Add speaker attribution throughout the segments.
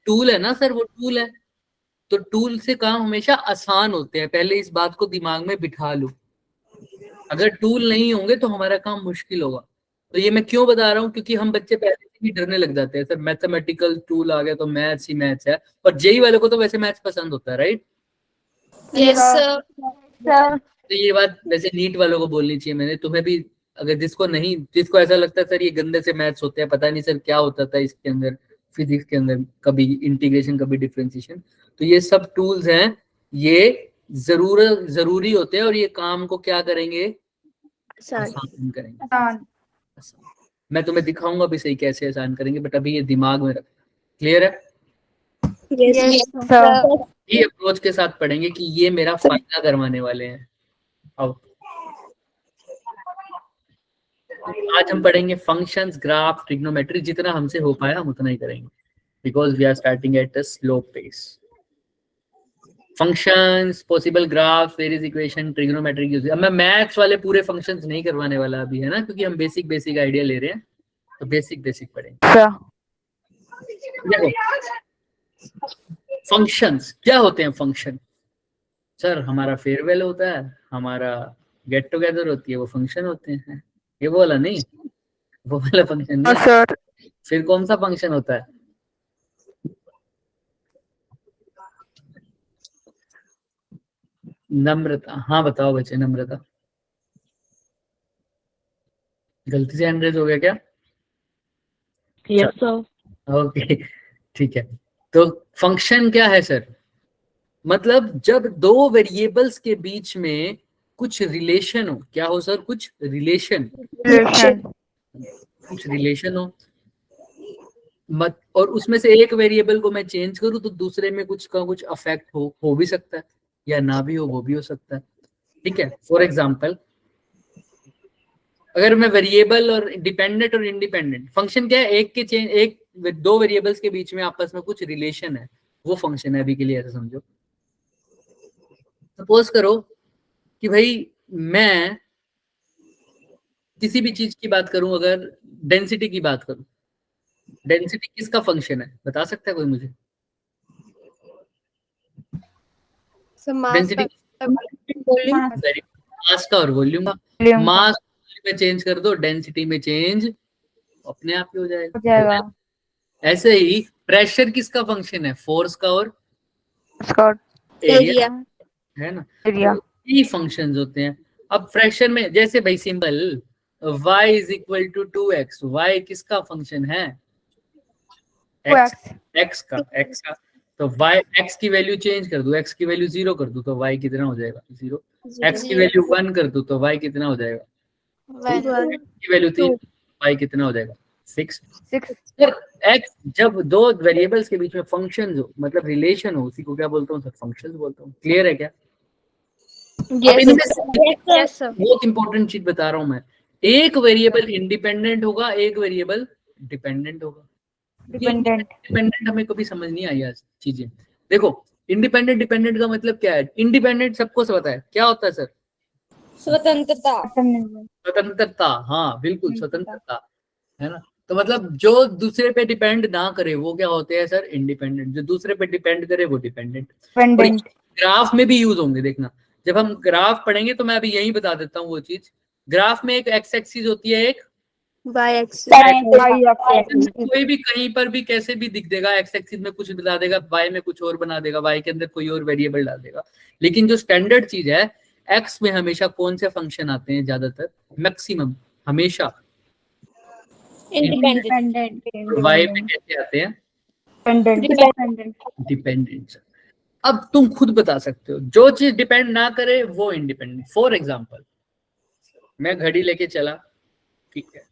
Speaker 1: Tool है ना sir, वो टूल है, तो टूल से काम हमेशा आसान होते हैं, पहले इस बात को दिमाग में बिठा लो। अगर टूल नहीं होंगे तो हमारा काम मुश्किल होगा। तो ये मैं क्यों बता रहा हूँ, क्योंकि हम बच्चे पहले से ही डरने लग जाते हैं, सर मैथमेटिकल टूल आ गया तो मैथ्स ही मैथ्स है, और जेई वाले को तो वैसे मैथ्स पसंद होता है, राइट?
Speaker 2: Yes sir.
Speaker 1: तो ये बात वैसे नीट वालों को बोलनी चाहिए मैंने, तुम्हें भी, अगर जिसको ऐसा लगता है सर ये गंदे से मैथ्स होते हैं, पता नहीं सर क्या होता था इसके अंदर, फिजिक्स के अंदर, कभी इंटीग्रेशन कभी डिफरेंशिएशन, तो ये सब टूल्स हैं, ये जरूरी होते हैं, और ये काम को क्या करेंगे, आसान करेंगे। आसान। मैं तुम्हें दिखाऊंगा भी सही कैसे आसान करेंगे, बट अभी ये दिमाग में रख। क्लियर है?
Speaker 2: Yes sir.
Speaker 1: ये अप्रोच के साथ पढ़ेंगे कि ये मेरा फायदा करवाने वाले हैं। अब आज हम पढ़ेंगे फंक्शंस, ग्राफ, ट्रिग्नोमेट्री, जितना हमसे हो पाया हम उतना ही करेंगे, because we are starting at a slow pace. Functions, possible graph, various equation, trigonometry use. अब मैं मैथ्स वाले पूरे फंक्शंस नहीं करवाने वाला अभी, है ना, क्योंकि हम बेसिक आइडिया ले रहे हैं, तो बेसिक पढ़ेंगे। देखो फंक्शंस क्या होते हैं। फंक्शन सर हमारा फेयरवेल होता है, हमारा गेट टुगेदर होती है, वो फंक्शन होते हैं। ये बोला नहीं, वो वाला फंक्शन नहीं सर। फिर कौन सा फंक्शन होता है? नम्रता। हाँ बताओ बच्चे, नम्रता गलती से हैंड रेज हो गया क्या?
Speaker 2: Yes sir.
Speaker 1: ओके ठीक है। तो फंक्शन क्या है सर? मतलब जब दो वेरिएबल्स के बीच में कुछ रिलेशन हो। क्या हो सर? कुछ रिलेशन हो मत, और उसमें से एक वेरिएबल को मैं चेंज करूं तो दूसरे में कुछ का कुछ अफेक्ट हो भी सकता है, या ना भी हो, वो भी हो सकता है। ठीक है, फॉर एग्जाम्पल अगर मैं वेरिएबल और डिपेंडेंट और इंडिपेंडेंट, फंक्शन क्या है, एक दो वेरिएबल्स के बीच में आपस में कुछ रिलेशन है, वो फंक्शन है। अभी के लिए ऐसा समझो, सपोज करो कि भाई मैं किसी भी चीज की बात करूं, अगर डेंसिटी की बात करूं, डेंसिटी किसका फंक्शन है, बता सकता है कोई मुझे? डेंसिटी मास का और वॉल्यूम का। मास में चेंज कर दो, डेंसिटी में चेंज अपने आप ही हो जाएगा। ऐसे ही प्रेशर किसका फंक्शन है? फोर्स का और एरिया, है ना? ये फंक्शंस होते हैं। अब फ्रैक्शन में जैसे भाई simple y is equal to 2x, y किसका फंक्शन है? x का। तो y x की वैल्यू चेंज कर दो, x की वैल्यू 0 कर दो तो y कितना हो जाएगा? 0। x की वैल्यू 1 कर दो तो y कितना हो जाएगा? 2। x की वैल्यू 3, y कितना हो जाएगा? 6। फिर x, जब दो वेरिएबल्स के बीच में फंक्शन हो, मतलब रिलेशन हो, उसी को क्या बोलता हूँ सर? फंक्शंस बोलता हूँ। क्लियर है क्या? बहुत इंपॉर्टेंट चीज बता रहा हूं मैं, एक वेरिएबल इंडिपेंडेंट होगा, एक वेरिएबल डिपेंडेंट होगा। डिपेंडेंट हमें कभी समझ नहीं आई आज चीजें। देखो इंडिपेंडेंट डिपेंडेंट का मतलब क्या है? इंडिपेंडेंट सबको से पता है क्या होता है सर? स्वतंत्रता। हाँ बिल्कुल, स्वतंत्रता, है ना? तो मतलब जो दूसरे पे डिपेंड ना करे वो क्या होते हैं सर? इंडिपेंडेंट। जो दूसरे पे डिपेंड करे वो डिपेंडेंट। ग्राफ में भी यूज होंगे, देखना जब हम ग्राफ पढ़ेंगे तो मैं अभी यही बता देता हूँ वो चीज। ग्राफ में एक एक्स एक्सिस होती है, एक
Speaker 2: वाई एक्सिस।
Speaker 1: कोई भी कहीं पर भी कैसे भी दिख देगा, एक्स एक्सिस में कुछ बता देगा, वाई में कुछ और बना देगा, वाई के अंदर कोई और वेरिएबल डाल देगा। लेकिन जो स्टैंडर्ड चीज है, एक्स में हमेशा कौन से फंक्शन आते हैं ज्यादातर, मैक्सिमम हमेशा?
Speaker 2: इंडिपेंडेंट।
Speaker 1: वाई में कैसे आते हैं? डिपेंडेंट। अब तुम खुद बता सकते हो, जो चीज डिपेंड ना करे वो इंडिपेंडेंट। फॉर एग्जाम्पल मैं घड़ी लेके चला, ठीक है,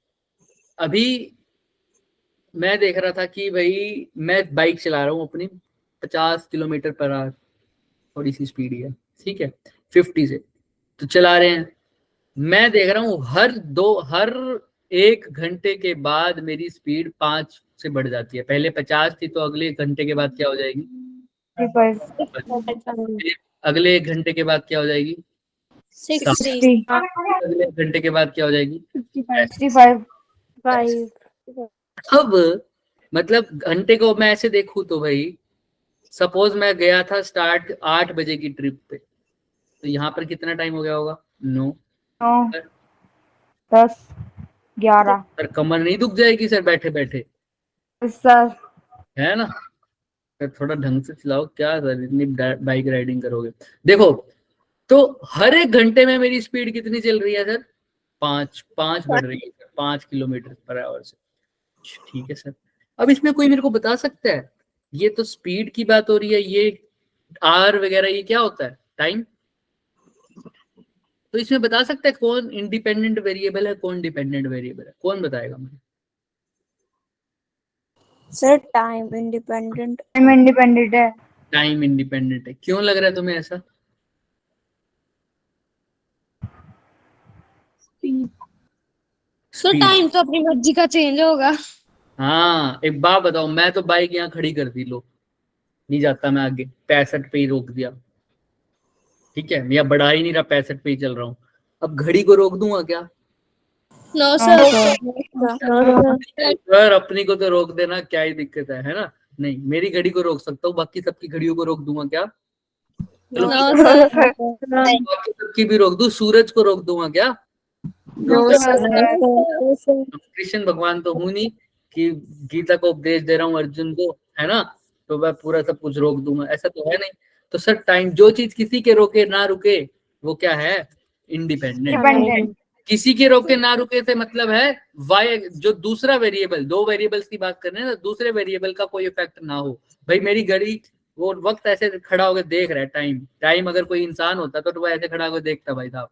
Speaker 1: अभी मैं देख रहा था कि भाई मैं बाइक चला रहा हूँ अपनी 50 किलोमीटर पर आवर, थोड़ी सी स्पीड है, ठीक है, 50 से तो चला रहे हैं। मैं देख रहा हूँ हर 1 घंटे के बाद मेरी स्पीड 5 से बढ़ जाती है। पहले 50 थी तो अगले 1 घंटे के बाद क्या हो जाएगी? अगले 1 घंटे के बाद क्या हो जाएगी?
Speaker 2: 60।
Speaker 1: अगले 1 घंटे के बाद क्या हो जाएगी?
Speaker 2: 5।
Speaker 1: अब मतलब घंटे को मैं ऐसे देखूं तो भाई सपोज मैं गया था स्टार्ट 8 बजे की ट्रिप पे, तो यहाँ पर कितना टाइम हो गया होगा? 9।
Speaker 3: 9, 10, 11।
Speaker 1: सर कमर नहीं दुख जाएगी सर बैठे बैठे?
Speaker 3: सर
Speaker 1: है ना? सर थोड़ा ढंग से चलाओ, क्या सर इतनी बाइक राइडिंग करोगे? देखो, तो हर एक घंटे में मेरी स्पीड कितनी चल रही है सर? 5 बढ़ रही है, 5 किलोमीटर पर आवर से। ठीक है सर। अब इसमें कोई मेरे को बता सकता है, ये तो स्पीड की बात हो रही है, ये आर वगैरह ये क्या होता है? टाइम। तो इसमें बता सकता है कौन इंडिपेंडेंट वेरिएबल है, कौन डिपेंडेंट वेरिएबल है? कौन बताएगा मुझे?
Speaker 2: Sir time independent.
Speaker 3: Time independent है।
Speaker 1: टाइम इंडिपेंडेंट है, क्यों लग रहा है तुम्हें ऐसा?
Speaker 2: सर टाइम तो अपनी मर्जी का चेंज होगा।
Speaker 1: हाँ, एक बात बताओ, मैं तो बाइक यहाँ खड़ी कर दी, लो नहीं जाता मैं आगे, 65 पे ही रोक दिया, ठीक है, या बढ़ा ही नहीं रहा, 65 पे ही चल रहा हूँ, अब घड़ी को रोक दूंगा क्या?
Speaker 2: नो
Speaker 3: हाँ,
Speaker 2: सर।
Speaker 1: सर अपनी को तो रोक देना, क्या ही दिक्कत है ना? नहीं, मेरी घड़ी को रोक सकता हूँ, बाकी सबकी घड़ियों को रोक दूंगा क्या? चलो
Speaker 2: नो सर।
Speaker 1: बाकी सबकी भी रोक दूं, सूरज को रोक दूंगा क्या?
Speaker 2: No sir.
Speaker 1: कृष्ण भगवान तो हूं नहीं कि गीता को उपदेश दे रहा हूँ अर्जुन को, है ना? तो मैं पूरा सब कुछ रोक दूंगा, ऐसा तो है नहीं। तो सर टाइम, जो चीज किसी के रोके ना रुके वो क्या है? इंडिपेंडेंट।
Speaker 3: डिपेंडेंट।
Speaker 1: किसी के रोके ना रुके से मतलब है वाई, जो दूसरा वेरिएबल, दो वेरिएबल्स की बात कर रहे हैं ना, दूसरे वेरिएबल का कोई इफेक्ट ना हो। भाई मेरी घड़ी वो वक्त ऐसे खड़ा होकर देख रहा है, टाइम टाइम अगर कोई इंसान होता तो वो ऐसे खड़ा होकर देखता, भाई साहब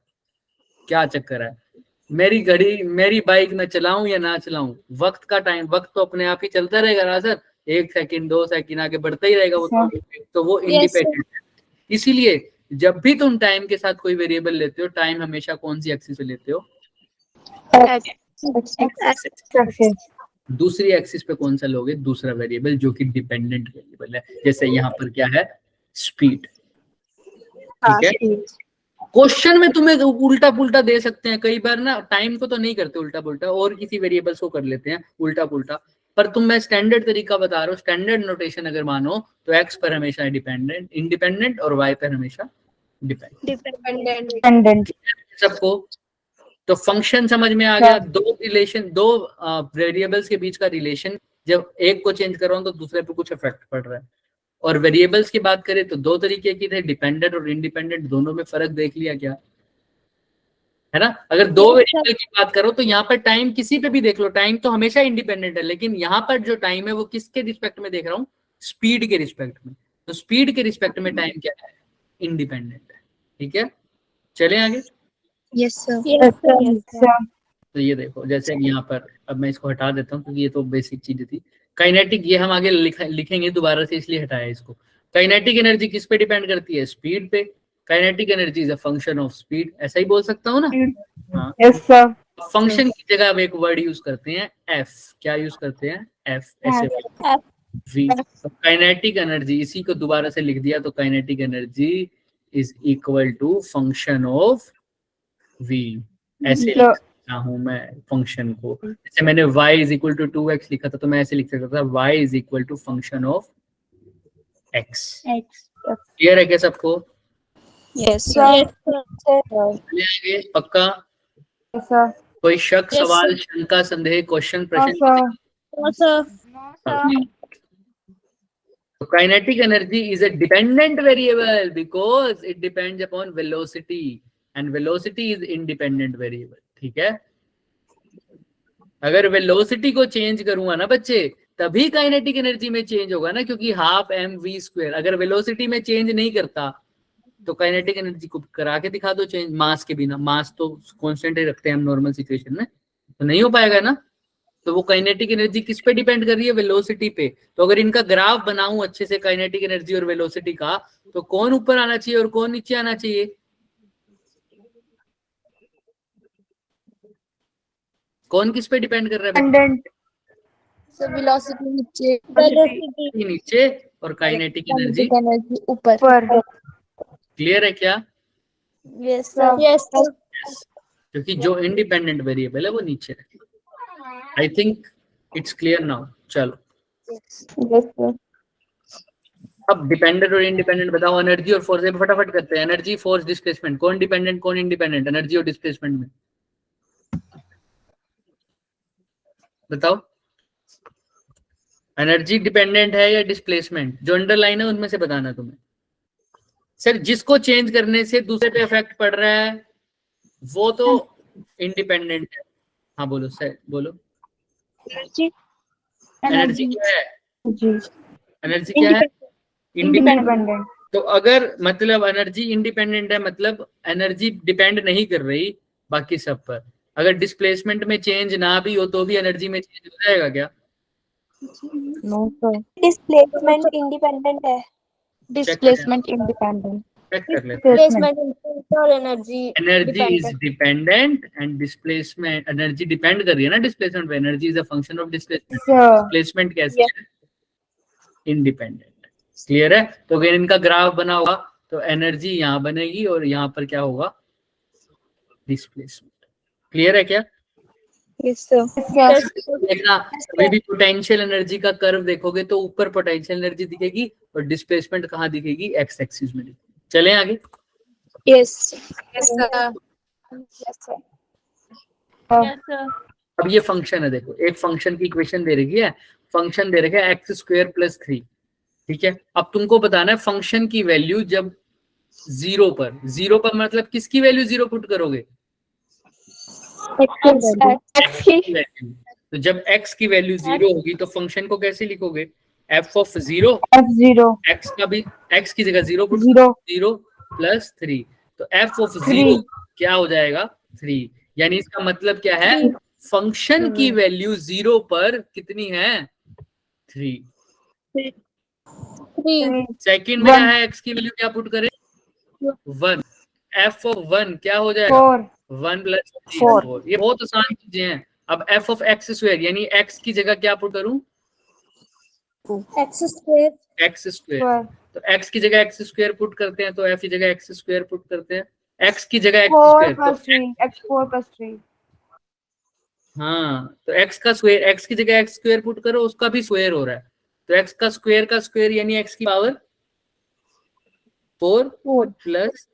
Speaker 1: क्या चक्कर है? मेरी घड़ी, मेरी बाइक मैं चलाऊं या ना चलाऊं, वक्त का टाइम, वक्त तो अपने आप ही चलता रहेगा ना सर, 1 सेकंड 2 सेकंड आगे बढ़ता ही रहेगा वो, तो वो इंडिपेंडेंट है। इसीलिए जब भी तुम टाइम के साथ कोई वेरिएबल लेते हो, टाइम हमेशा कौन सी एक्सिस पे लेते हो? दूसरी एक्सिस पे कौन सा लोगे? दूसरा वेरिएबल जो कि डिपेंडेंट वेरिएबल है। जैसे यहाँ पर क्या है? स्पीड। ठीक है, क्वेश्चन में तुम्हें उल्टा पुल्टा दे सकते हैं कई बार ना, टाइम को तो नहीं करते उल्टा पुल्टा, और किसी वेरिएबल्स को कर लेते हैं उल्टा पुल्टा, पर तुम, मैं स्टैंडर्ड तरीका बता रहा हूँ, स्टैंडर्ड नोटेशन अगर मानो तो एक्स पर हमेशा डिपेंडेंट इंडिपेंडेंट और वाई पर हमेशा डिपेंडेंट। सबको तो फंक्शन समझ में आ गया? दो रिलेशन, दो वेरिएबल्स के बीच का रिलेशन, जब एक को चेंज कर रहा हूं तो दूसरे पे कुछ इफेक्ट पड़ रहा है। और वेरिएबल्स की बात करें तो दो तरीके की थे, डिपेंडेंट और इंडिपेंडेंट, दोनों में फर्क देख लिया क्या, है ना? अगर दो वेरिएबल की बात करो तो यहाँ पर टाइम किसी पे भी देख लो, टाइम तो हमेशा इंडिपेंडेंट है, लेकिन यहाँ पर जो टाइम है वो किसके रिस्पेक्ट में देख रहा हूँ? स्पीड के रिस्पेक्ट में। तो स्पीड के रिस्पेक्ट में टाइम क्या है? इंडिपेंडेंट है। ठीक है, चले आगे।
Speaker 2: Yes sir.
Speaker 1: तो ये देखो, जैसे यहाँ पर, अब मैं इसको हटा देता हूँ क्योंकि ये तो बेसिक चीज थी। काइनेटिक, ये हम आगे लिखेंगे दोबारा से, इसलिए हटाया इसको। काइनेटिक एनर्जी किस पे डिपेंड करती है? स्पीड पे। Kinetic energy is a function of speed, ऐसा ही बोल सकता हूँ ना? हाँ,
Speaker 3: यस सर।
Speaker 1: फंक्शन की जगह हम एक वर्ड यूज करते हैं एफ। क्या यूज करते हैं? एफ, ऐसे वी। काइनेटिक एनर्जी, इसी को दोबारा से लिख दिया तो kinetic energy is equal to function of V. ऐसे लिख सकता हूं मैं फंक्शन को, जैसे मैंने y is equal to 2x लिखा था, तो मैं ऐसे लिख सकता था y is equal to function of x। Clear है क्या सबको?
Speaker 2: Yes sir.
Speaker 1: आगे पक्का?
Speaker 3: सर।
Speaker 1: कोई शक, सवाल, शंका, संदेह, क्वेश्चन, प्रश्न? So kinetic energy is a dependent variable because it depends upon velocity and velocity is independent variable. ठीक है, अगर वेलोसिटी को चेंज करूंगा ना बच्चे, तभी काइनेटिक एनर्जी में चेंज होगा ना, क्योंकि हाफ mv²। अगर वेलोसिटी में चेंज नहीं करता तो काइनेटिक एनर्जी को करा के दिखा दो चेंज मास के बिना। मास तो कांस्टेंट ही रखते हैं हम नॉर्मल सिचुएशन में, तो नहीं हो पाएगा ना। तो वो काइनेटिक एनर्जी किस पे डिपेंड कर रही है? वेलोसिटी पे। तो अगर इनका ग्राफ बनाऊं अच्छे से, काइनेटिक एनर्जी और वेलोसिटी का, तो कौन ऊपर आना चाहिए और कौन नीचे आना चाहिए? कौन किस पे डिपेंड कर रहा है?
Speaker 2: वेलोसिटी नीचे,
Speaker 1: नीचे और काइनेटिक एनर्जी
Speaker 2: ऊपर।
Speaker 1: क्लियर है क्या?
Speaker 2: Yes sir.
Speaker 1: क्योंकि जो इंडिपेंडेंट वेरिएबल है वो नीचे है। I think it's clear now. चलो
Speaker 2: Yes, sir.
Speaker 1: अब डिपेंडेंट और इंडिपेंडेंट बताओ, एनर्जी और फोर्स। फटाफट करते हैं, एनर्जी, फोर्स, डिस्प्लेसमेंट, कौन डिपेंडेंट कौन इंडिपेंडेंट, एनर्जी और डिस्प्लेसमेंट में बताओ। एनर्जी डिपेंडेंट है या डिस्प्लेसमेंट, जो अंडरलाइन है उनमें से बताना तुम्हें। सर जिसको चेंज करने से दूसरे पे इफेक्ट पड़ रहा है वो तो इंडिपेंडेंट है। हाँ बोलो सर, बोलो।
Speaker 2: Energy.
Speaker 1: एनर्जी क्या है,
Speaker 3: जी
Speaker 1: एनर्जी क्या है, इंडिपेंडेंट।
Speaker 3: इंडिपेंडेंट
Speaker 1: तो अगर मतलब एनर्जी इंडिपेंडेंट है मतलब एनर्जी डिपेंड नहीं कर रही बाकी सब पर। अगर डिस्प्लेसमेंट में चेंज ना भी हो तो भी एनर्जी में चेंज हो जाएगा क्या?
Speaker 3: नो सर
Speaker 2: Displacement independent है.
Speaker 3: डिस्प्लेसमेंट इंडिपेंडेंट
Speaker 1: चेक कर लेते हैं।
Speaker 2: Displacement independent और energy
Speaker 1: energy is
Speaker 2: dependent.
Speaker 1: Dependent and displacement, energy depend कर रही है ना डिस्प्लेसमेंट पे, energy is a function of displacement.
Speaker 3: Sir
Speaker 1: displacement कैसे है, इंडिपेंडेंट। क्लियर है? तो अगर इनका ग्राफ बना होगा तो एनर्जी यहाँ बनेगी और यहाँ पर क्या होगा, डिस्प्लेसमेंट। क्लियर है क्या?
Speaker 2: Yes, sir.
Speaker 1: देखना कभी भी पोटेंशियल एनर्जी का कर्व देखोगे तो ऊपर पोटेंशियल एनर्जी दिखेगी और डिस्प्लेसमेंट कहाँ दिखेगी, एक्स एक्सिस में दिखेगी। चलें आगे।
Speaker 2: Yes. Yes, sir. Yes, sir. Yes, sir.
Speaker 1: अब ये फंक्शन है, देखो एक फंक्शन की इक्वेशन दे रखी है, फंक्शन दे रखा है एक्स स्क्वायर प्लस 3। ठीक है, अब तुमको बताना है फंक्शन की वैल्यू जब जीरो पर मतलब किसकी वैल्यू जीरो पुट करोगे,
Speaker 2: X
Speaker 1: की वैल्यू। तो जब x की वैल्यू जीरो होगी तो फंक्शन को कैसे लिखोगे, f of zero,
Speaker 3: F0
Speaker 1: x का भी x की जगह जीरो पुट,
Speaker 3: जीरो
Speaker 1: 0 प्लस 3, तो f ऑफ जीरो क्या हो जाएगा, 3। यानी इसका मतलब क्या है, फंक्शन की वैल्यू जीरो पर कितनी है, 3।
Speaker 2: 3.
Speaker 1: सेकंड में क्या है, x की वैल्यू क्या पुट करें, 1। f ऑफ 1 क्या हो जाएगा, 1 प्लस 4। ये बहुत आसान चीजें हैं। अब f ऑफ एक्स स्क्वायर यानी x की जगह क्या पुट करूं,
Speaker 2: X square.
Speaker 1: X square. तो x की जगह एक्स स्क्वायर पुट करते हैं तो f की जगह एक्स स्क्वायर पुट करते हैं, x की जगह एक्स
Speaker 3: 4
Speaker 1: स्क्वायर
Speaker 3: प्लस
Speaker 1: तो
Speaker 3: 3 x4 प्लस 3
Speaker 1: हाँ, तो x का स्क्वायर, x की जगह एक्स स्क्वायर पुट करो, उसका भी स्क्वायर हो रहा है। तो x का स्क्वायर यानी x की पावर 4 प्लस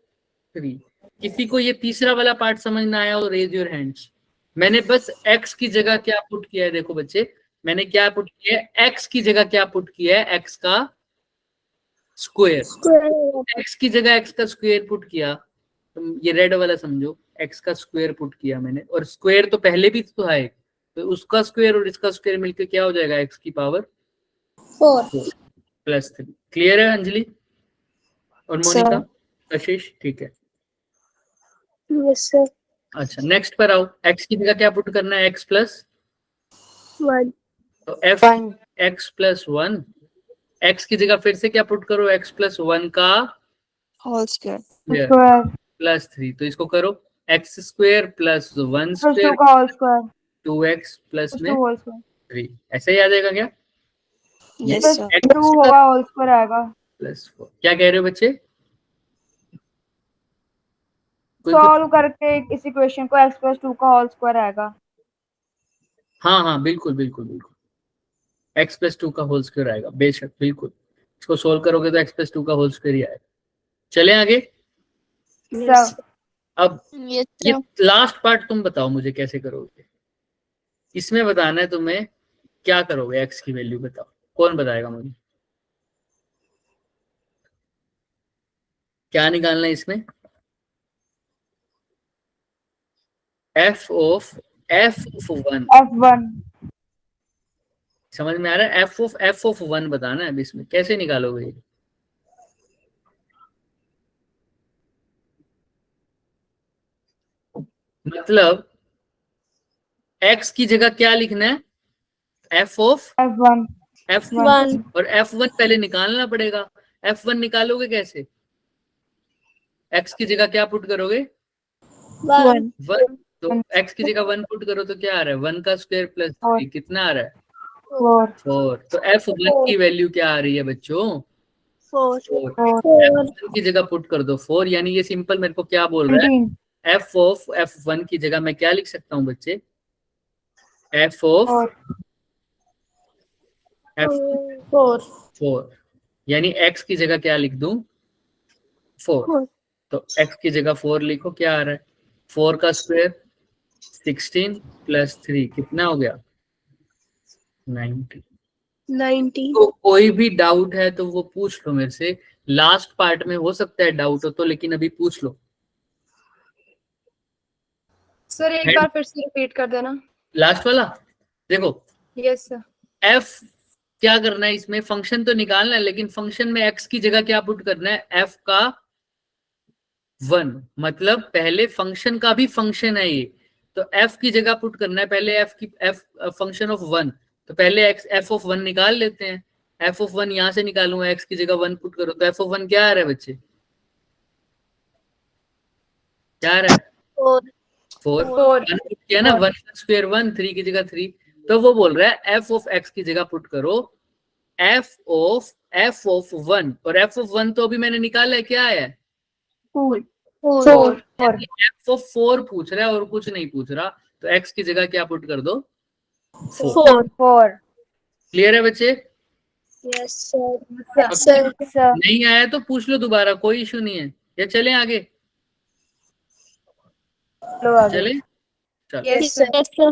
Speaker 1: 3। किसी को ये तीसरा वाला पार्ट समझ ना आया हो रेज योर हैंड्स। मैंने बस x की जगह क्या पुट किया है, देखो बच्चे मैंने क्या पुट किया है, x की जगह क्या पुट किया है, x का स्क्वायर। x की जगह x का स्क्वायर पुट किया, तुम ये रेड वाला समझो, x का स्क्वायर पुट किया मैंने, और स्क्वायर तो पहले भी तो है, तो उसका स्क्वायर और इसका स्क्वायर मिलकर क्या हो जाएगा, x की पावर
Speaker 2: 4
Speaker 1: प्लस 3। क्लियर है अंजलि और मोनिका, आशीष? ठीक है।
Speaker 2: Yes, sir.
Speaker 1: अच्छा नेक्स्ट पर आओ, x की जगह क्या पुट करना है, x प्लस
Speaker 2: 1.
Speaker 1: तो f x प्लस 1, x की जगह फिर से क्या पुट करो, x प्लस 1 का
Speaker 2: Whole square.
Speaker 3: स्क्वायर
Speaker 1: प्लस 3, तो इसको करो x square plus 1
Speaker 3: plus 2
Speaker 1: square
Speaker 3: का होल स्क्वायर
Speaker 1: 2x प्लस में
Speaker 3: होल स्क्वायर
Speaker 1: 3, ऐसे ही आ जाएगा क्या,
Speaker 2: Yes,
Speaker 3: प्लस
Speaker 2: sir.
Speaker 3: 2 होगा होल स्क्वायर आएगा।
Speaker 1: प्लस 4। क्या कह रहे हो बच्चे, कोई
Speaker 3: सॉल्व करके इस इक्वेशन को x प्लस 2 का होल स्क्वायर आएगा।
Speaker 1: हाँ बिल्कुल बिल्कुल बिल्कुल, x प्लस 2 का होल स्क्वायर आएगा बेशक, बिल्कुल इसको सोल्व करोगे तो x प्लस 2 का होल स्क्वायर ही आएगा। चले आगे।
Speaker 2: Yes.
Speaker 1: अब
Speaker 2: Yes,
Speaker 1: ये
Speaker 2: sir.
Speaker 1: लास्ट पार्ट तुम बताओ मुझे कैसे करोगे, इसमें बताना है तुम्हें क्या करोगे, x की वैल्यू बताओ, कौन बताएगा मुझे, क्या निकालना है इसमें, f ऑफ 1
Speaker 3: f1
Speaker 1: समझ में आ रहा है, f ऑफ 1 बताना है। अब इसमें कैसे निकालोगे ये, मतलब x की जगह क्या लिखना है, f ऑफ
Speaker 3: f1
Speaker 1: f1 और f1 पहले निकालना पड़ेगा। f1 निकालोगे कैसे, x की जगह क्या पुट करोगे,
Speaker 2: 1.
Speaker 1: 1, तो x की जगह 1 पुट करो तो क्या आ रहा है, 1 का स्क्वायर प्लस 3 कितना आ रहा है, 4। तो f1 की वैल्यू क्या आ रही है बच्चों,
Speaker 2: 4.
Speaker 1: 4। f1 की जगह पुट कर दो 4, यानी ये सिंपल मेरे को क्या बोल रहा है, f ऑफ f1 की जगह मैं क्या लिख सकता हूँ बच्चे, f ऑफ एफ
Speaker 2: 4
Speaker 1: 4, यानी x की जगह क्या लिख दूं 4,
Speaker 2: 4
Speaker 1: तो x की जगह 4 लिखो, क्या आ रहा है 4 का स्क्वायर 16 प्लस 3 कितना हो गया 90।
Speaker 2: 90
Speaker 1: तो कोई भी डाउट है तो वो पूछ लो मेरे से, लास्ट पार्ट में हो सकता है डाउट हो तो, लेकिन अभी पूछ लो।
Speaker 4: सर एक बार फिर से रिपीट कर देना।
Speaker 1: लास्ट वाला देखो,
Speaker 4: यस सर।
Speaker 1: f क्या करना है इसमें, फंक्शन तो निकालना है, लेकिन फंक्शन में x की जगह क्या पुट करना है, f का 1, मतलब पहले फंक्शन का भी फंक्शन है ये, तो f की जगह पुट करना है पहले f फंक्शन ऑफ 1, तो पहले f ऑफ 1 निकाल लेते हैं। f ऑफ 1 यहां से निकालूंगा, x की जगह 1 पुट करो, तो f ऑफ 1 क्या आ रहा है बच्चे, क्या आ रहा है 4
Speaker 4: 4
Speaker 1: किया ना, 1 स्क्वायर 1, 3 की जगह 3, तो वो बोल रहा है f ऑफ x की जगह पुट करो f ऑफ 1, और f ऑफ 1 तो अभी मैंने निकाला है, क्या आया है
Speaker 2: 4
Speaker 1: f ऑफ 4 पूछ रहा है और कुछ नहीं पूछ रहा, तो x की जगह क्या पुट कर दो
Speaker 3: 4
Speaker 1: क्लियर है बच्चे,
Speaker 2: यस सर
Speaker 1: नहीं आया तो पूछ लो दोबारा, कोई इशू नहीं है, या चलें आगे,
Speaker 3: लो आगे।
Speaker 1: चलें चल।
Speaker 4: Yes sir.
Speaker 2: यस सर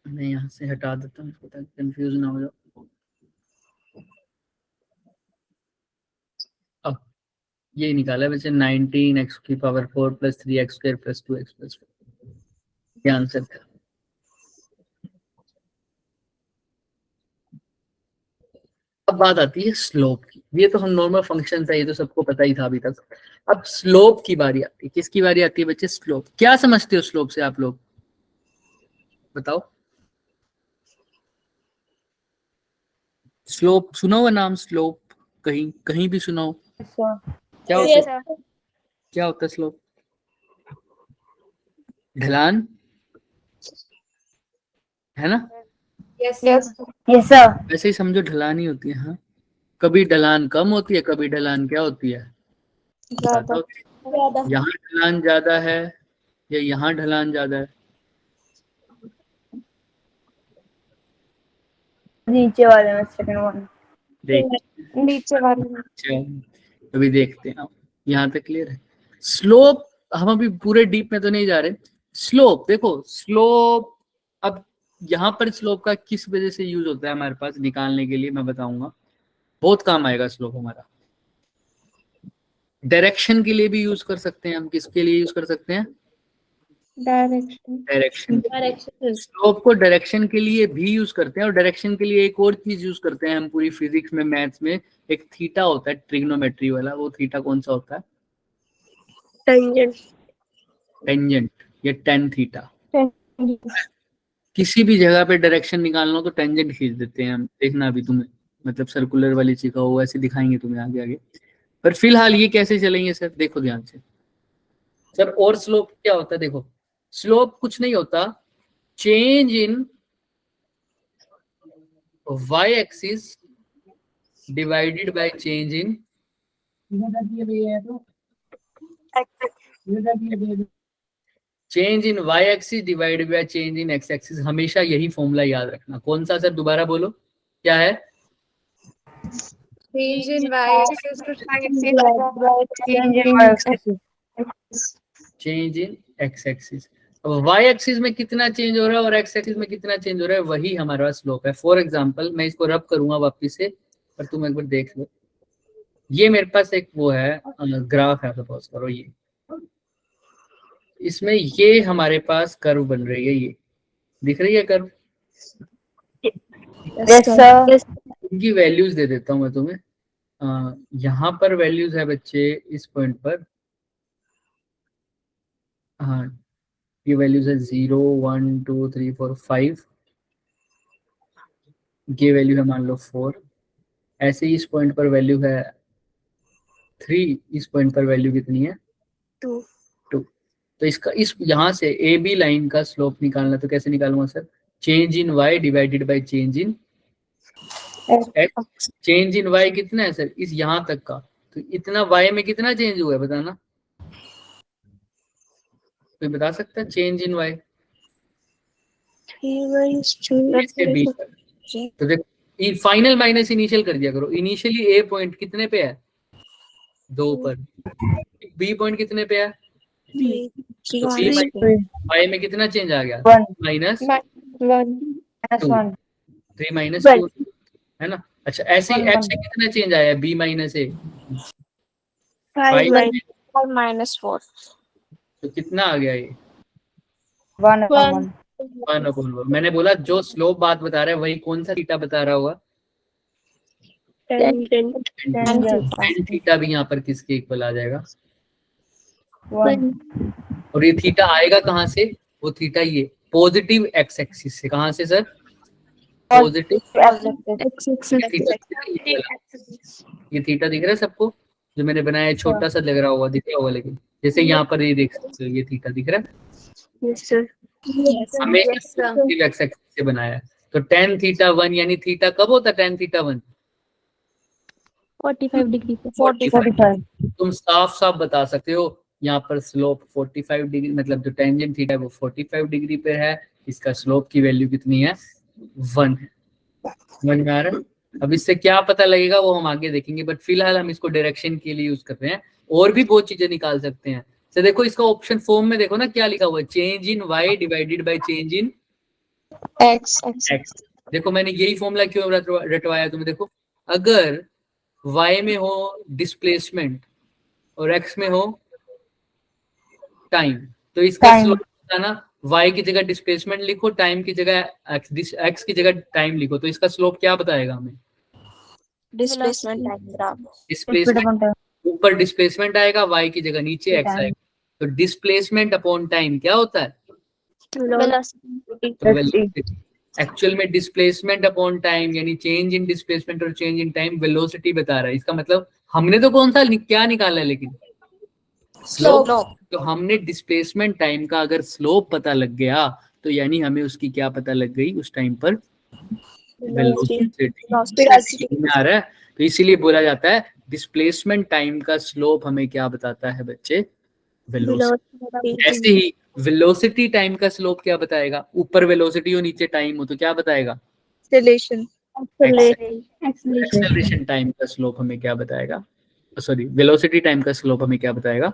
Speaker 1: मैं यहाँ से हटा देता हूँ ताकि कंफ्यूज ना हो जाओ। अब ये निकाला है वैसे 19x की power 4 plus 3x square plus 2x plus 4, ये आंसर था। अब बात आती है स्लोप की, ये तो हम नॉर्मल फंक्शन था, ये तो सबको पता ही था अभी तक। अब स्लोप की बारी आती है, किसकी बारी आती है बच्चे, स्लोप। क्या समझते हो स्लोप से आप लोग, बताओ। स्लोप सुना हुआ नाम, स्लोप कहीं कहीं भी सुना हो, क्या होता है, क्या होता है स्लोप, ढलान है ना,
Speaker 4: yes
Speaker 3: yes
Speaker 4: sir.
Speaker 3: Yes sir.
Speaker 1: वैसे ही समझो ढलान ही होती है। हाँ, कभी ढलान कम होती है, कभी ढलान क्या होती है ज्यादा होती है।
Speaker 2: ज्यादा
Speaker 1: यहाँ ढलान ज्यादा है या यहाँ ढलान ज्यादा है,
Speaker 3: नीचे वाले में सेकंड वन।
Speaker 1: देख
Speaker 2: नीचे वाले
Speaker 1: अच्छा, अभी देखते हैं। यहाँ तक क्लियर है। स्लोप, हम अभी पूरे डीप में तो नहीं जा रहे। स्लोप देखो, स्लोप अब यहाँ पर स्लोप का किस वजह से यूज होता है हमारे पास निकालने के लिए, मैं बताऊंगा, बहुत काम आएगा स्लोप हमारा। डायरेक्शन के लिए भी यूज कर सकते हैं हम, किसके लिए यूज कर सकते हैं, डायरेक्शन। स्लोप को डायरेक्शन के लिए भी यूज करते हैं, और डायरेक्शन के लिए एक और चीज यूज करते हैं हम पूरी फिजिक्स में, मैथ्स में, एक थीटा होता है ट्रिग्नोमेट्री वाला, वो थीटा कौन सा होता है,
Speaker 2: टेंजेंट
Speaker 1: टेंजेंट या टेन थीटा। किसी भी जगह पे डायरेक्शन निकालना हो तो टेंजेंट खींच देते हैं हम, देखना अभी तुम्हें, मतलब सर्कुलर वाली चीज हो ऐसे दिखाएंगे तुम्हें आगे आगे। पर फिलहाल ये कैसे चलेंगे सर, देखो ध्यान से सर। और स्लोप क्या होता है, देखो स्लोप कुछ नहीं होता, change in y axis divided by change in change in y axis divided by change in x axis. हमेशा यही फॉर्मूला याद रखना। कौन सा सर, दोबारा बोलो क्या है,
Speaker 4: change in y axis to
Speaker 1: change in x axis. अब y एक्सिस में कितना चेंज हो रहा है और x एक्सिस में कितना चेंज हो रहा है, वही हमारे पास स्लोप है। फॉर एग्जांपल मैं इसको रब करूंगा वापस से, पर तुम एक बार देख लो। ये मेरे पास एक वो है ग्राफ है, सपोज करो ये, इसमें ये हमारे पास कर्व बन रही है, ये दिख रही है कर्व,
Speaker 3: यस सर।
Speaker 1: इनकी वैल्यूज दे देता हूँ मैं तुम्हें। यहाँ पर वैल्यूज है बच्चे इस पॉइंट पर, हाँ ये वैल्यूज है 0 1 2 3 4 5, ये वैल्यू है मान लो 4, ऐसे ही इस पॉइंट पर वैल्यू है 3, इस पॉइंट पर वैल्यू कितनी है
Speaker 2: 2
Speaker 1: तो इसका इस यहाँ से ए बी लाइन का स्लोप निकालना, तो कैसे निकालूंगा sir, change in y divided by change in x। Change in y कितना है सर, इस यहाँ तक का, तो इतना y में कितना चेंज हुआ है बताना, कोई बता सकता है change in y
Speaker 2: 3y is 2
Speaker 1: A से b तक। तो देखो फाइनल माइनस इनिशियल कर दिया करो। इनिशियली ए पॉइंट कितने पे है 2 पर, बी पॉइंट कितने पे है, तो बी y में कितना चेंज आ गया
Speaker 3: One.
Speaker 1: माइनस
Speaker 2: 1
Speaker 3: -1.
Speaker 1: 3 minus
Speaker 2: Well.
Speaker 1: 2 है ना। अच्छा ऐसे ही x से कितना चेंज आया b माइनस ए
Speaker 2: 5
Speaker 1: 5
Speaker 2: minus 4
Speaker 1: तो कितना आ गया ये
Speaker 3: 1/1.
Speaker 1: 1/1। मैंने बोला जो स्लोप बात बता रहा है वही कौन सा थीटा बता रहा होगा,
Speaker 2: tangent
Speaker 1: tan थीटा भी यहाँ पर किसके इक्वल आ जाएगा,
Speaker 3: 1.
Speaker 1: और ये थीटा आएगा कहाँ से, वो थीटा ये पॉजिटिव एक्स एक्सिस से, कहाँ से सर, पॉजिटिव ये थीटा दिख रहा है सबको, जो मैंने बनाया छोटा सा लग रहा होगा, दिख रहा होगा, लेकिन जैसे यहाँ पर ये देख सकते हो ये थीटा दिख रहा है,
Speaker 2: yes sir
Speaker 1: हमें
Speaker 4: Yes, sir.
Speaker 1: Positive x axis से बनाया है। तो tan थीटा 1 यानी थीटा कब होता है tan थीटा 1
Speaker 2: 45 degree
Speaker 3: 45.
Speaker 1: तुम साफ साफ बता सकते हो यहाँ पर स्लोप 45 डिग्री, मतलब जो टेंजेंट थीटा है वो 45 डिग्री पे है, इसका स्लोप की वैल्यू कितनी है 1 है। समझ में आ रहा है। अब इससे क्या पता लगेगा वो हम आगे देखेंगे, बट फिलहाल हम इसको डायरेक्शन के लिए यूज कर रहे हैं। और भी बहुत चीजें निकाल सकते हैं। तो देखो इसका ऑप्शन फॉर्म में देखो ना क्या लिखा हुआ है, change in y divided by change in
Speaker 2: x
Speaker 1: x। देखो मैंने यही फॉर्मूला क्यों रटवाया तुम्हें, देखो अगर y में हो डिस्प्लेसमेंट और x में हो टाइम, तो इसका
Speaker 3: Time.
Speaker 1: स्लोप बताना, y की जगह डिस्प्लेसमेंट लिखो, टाइम की जगह x की जगह टाइम लिखो, तो इसका स्लोप क्या बताएगा हमें,
Speaker 2: displacement time graph
Speaker 1: डिस्प्लेसमेंट ऊपर डिस्प्लेसमेंट आएगा, y की जगह नीचे x आएगा, तो डिस्प्लेसमेंट अपॉन टाइम क्या होता है,
Speaker 2: velocity
Speaker 1: तो एक्चुअल में डिस्प्लेसमेंट अपॉन टाइम यानी चेंज इन डिस्प्लेसमेंट और चेंज इन टाइम वेलोसिटी बता रहा है। इसका मतलब हमने तो कौन सा क्या निकाला है, लेकिन स्लोप। तो हमने डिस्प्लेसमेंट टाइम का अगर स्लोप पता लग गया तो यानी हमें उसकी क्या पता लग गई उस टाइम पर वेलोसिटी में आ रहा है। तो इसीलिए बोला जाता है डिस्प्लेसमेंट टाइम का स्लोप हमें क्या बताता है बच्चे, वेलोसिटी। ऐसे ही वेलोसिटी टाइम का स्लोप क्या बताएगा, ऊपर वेलोसिटी हो नीचे टाइम हो तो क्या बताएगा, एक्सेलरेशन टाइम का स्लोप हमें क्या बताएगा, सॉरी वेलोसिटी टाइम का स्लोप हमें क्या बताएगा,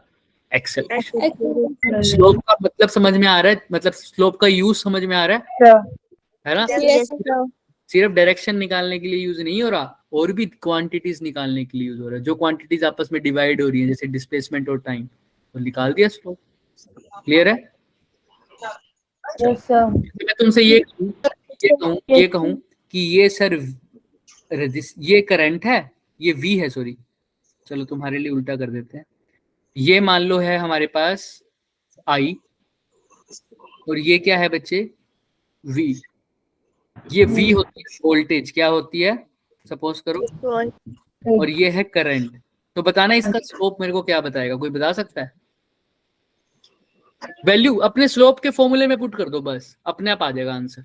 Speaker 1: एक्सेलरेशन। स्लोप का मतलब समझ में आ रहा है, मतलब स्लोप का यूज समझ में आ रहा है ना। सिर्फ डायरेक्शन निकालने के लिए यूज नहीं हो रहा, और भी क्वांटिटीज निकालने के लिए यूज हो रहा है। जो क्वांटिटीज आपस में डिवाइड हो रही है जैसे डिस्प्लेसमेंट और टाइम, तो निकाल दिया स्लोप। क्लियर है।
Speaker 3: Yes, sir.
Speaker 1: मैं तुमसे ये कहूं कि ये सर ये करंट है, ये V है, सॉरी चलो तुम्हारे लिए उल्टा कर देते हैं। ये मान लो है हमारे पास I और ये क्या है बच्चे V। ये V होती है वोल्टेज, क्या होती है सपोज करो, और ये है करंट। तो बताना इसका स्लोप मेरे को क्या बताएगा, कोई बता सकता है। वैल्यू अपने स्लोप के फॉर्मूले में पुट कर दो, बस अपने आप आ जाएगा आंसर।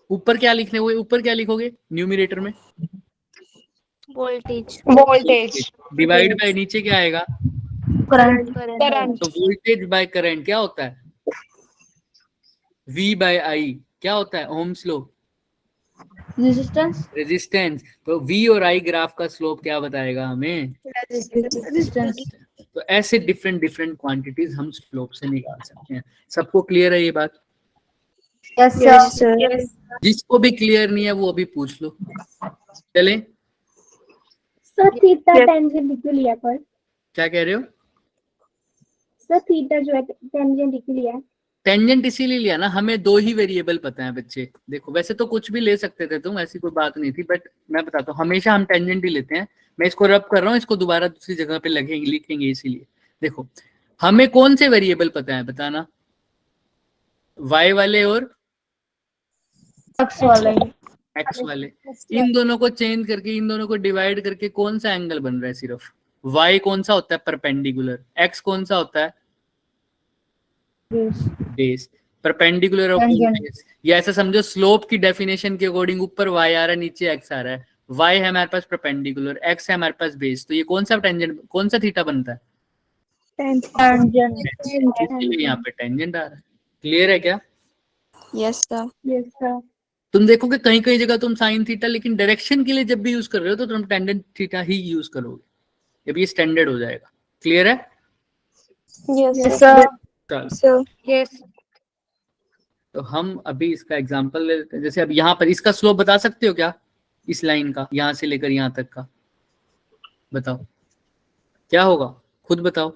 Speaker 1: ऊपर क्या लिखने हुए, ऊपर क्या लिखोगे न्यूमरेटर में,
Speaker 2: voltage
Speaker 1: डिवाइड बाय नीचे क्या आएगा,
Speaker 2: current
Speaker 1: तो वोल्टेज बाय करंट क्या होता है, V बाय I क्या होता है, ओम्स लॉ, रेजिस्टेंस। तो V और I ग्राफ का स्लोप क्या बताएगा हमें, तो ऐसे डिफरेंट क्वांटिटीज हम स्लोप से निकाल सकते हैं। सबको क्लियर है ये बात।
Speaker 3: Yes,
Speaker 2: yes
Speaker 3: sir.
Speaker 2: sir
Speaker 1: जिसको भी क्लियर नहीं है वो अभी पूछ लो। चलें,
Speaker 5: सर थीटा टेंजेंट लिख लिया पर
Speaker 1: क्या कह रहे हो,
Speaker 5: सर थीटा जो है टेंजेंट लिख लिया।
Speaker 1: टेंजेंट इसीलिए लिया ना, हमें दो ही वेरिएबल पता है बच्चे। देखो वैसे तो कुछ भी ले सकते थे तुम, ऐसी कोई बात नहीं थी, बट मैं बताता हूँ हमेशा हम टेंजेंट ही लेते हैं। मैं इसको रब कर रहा हूँ, इसको दोबारा दूसरी जगह पे लिखेंगे इसीलिए। देखो हमें कौन से वेरिएबल पता है बताना, y वाले और
Speaker 3: X वाले.
Speaker 1: x वाले। इन दोनों को चेंज करके, इन दोनों को डिवाइड करके कौन सा एंगल बन रहा है, सिर्फ y कौन सा होता है परपेंडिकुलर, x कौन सा होता है बेस, परपेंडिकुलर अपॉन बेस। या ऐसा समझो स्लोप की डेफिनेशन के अकॉर्डिंग ऊपर y आ रहा है नीचे x आ रहा है, y है हमारे पास परपेंडिकुलर, x है हमारे पास बेस, तो ये कौन सा टेंजेंट, कौन सा थीटा बनता है? इसलिए यहाँ पे टेंजेंट आ रहा है। क्लियर है क्या?
Speaker 2: Yes, sir.
Speaker 5: Yes, sir.
Speaker 1: तुम देखोगे कहीं कहीं जगह तुम साइन थीटा, लेकिन डायरेक्शन के लिए जब भी यूज कर रहे हो तो तुम टेंजेंट थीटा ही यूज करोगे, जब ये स्टैंडर्ड हो जाएगा। क्लियर है?
Speaker 2: Yes,
Speaker 5: Yes,
Speaker 2: sir.
Speaker 5: sir.
Speaker 1: चल,
Speaker 2: Sir.
Speaker 4: Yes.
Speaker 1: तो हम अभी इसका एग्जांपल ले लेते हैं। जैसे अब यहाँ पर इसका स्लोप बता सकते हो क्या, इस लाइन का, यहाँ से लेकर यहाँ तक का? बताओ क्या होगा, खुद बताओ।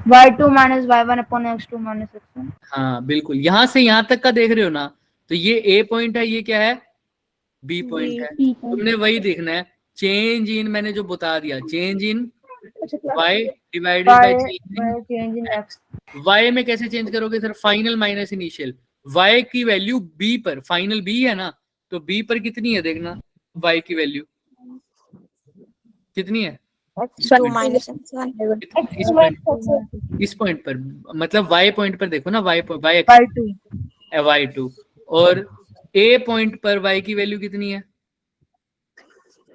Speaker 3: y2 minus y1 upon x2 minus x1।
Speaker 1: हाँ बिल्कुल, यहाँ से यहाँ तक का देख रहे हो ना, तो ये ए पॉइंट है, ये क्या है, बी पॉइंट है।
Speaker 5: B point.
Speaker 1: तुमने वही देखना है, चेंज इन, मैंने जो बता दिया, change in y divided by
Speaker 3: change in x।
Speaker 1: y में कैसे चेंज करोगे sir? Final minus initial. y की वैल्यू b पर, फाइनल b है ना, तो b पर कितनी है देखना, y की वैल्यू कितनी है?
Speaker 2: X2 minus X1.
Speaker 1: इस पॉइंट पर, मतलब y पॉइंट पर देखो ना, y
Speaker 3: y2
Speaker 1: y2, और a पॉइंट पर y की वैल्यू कितनी है?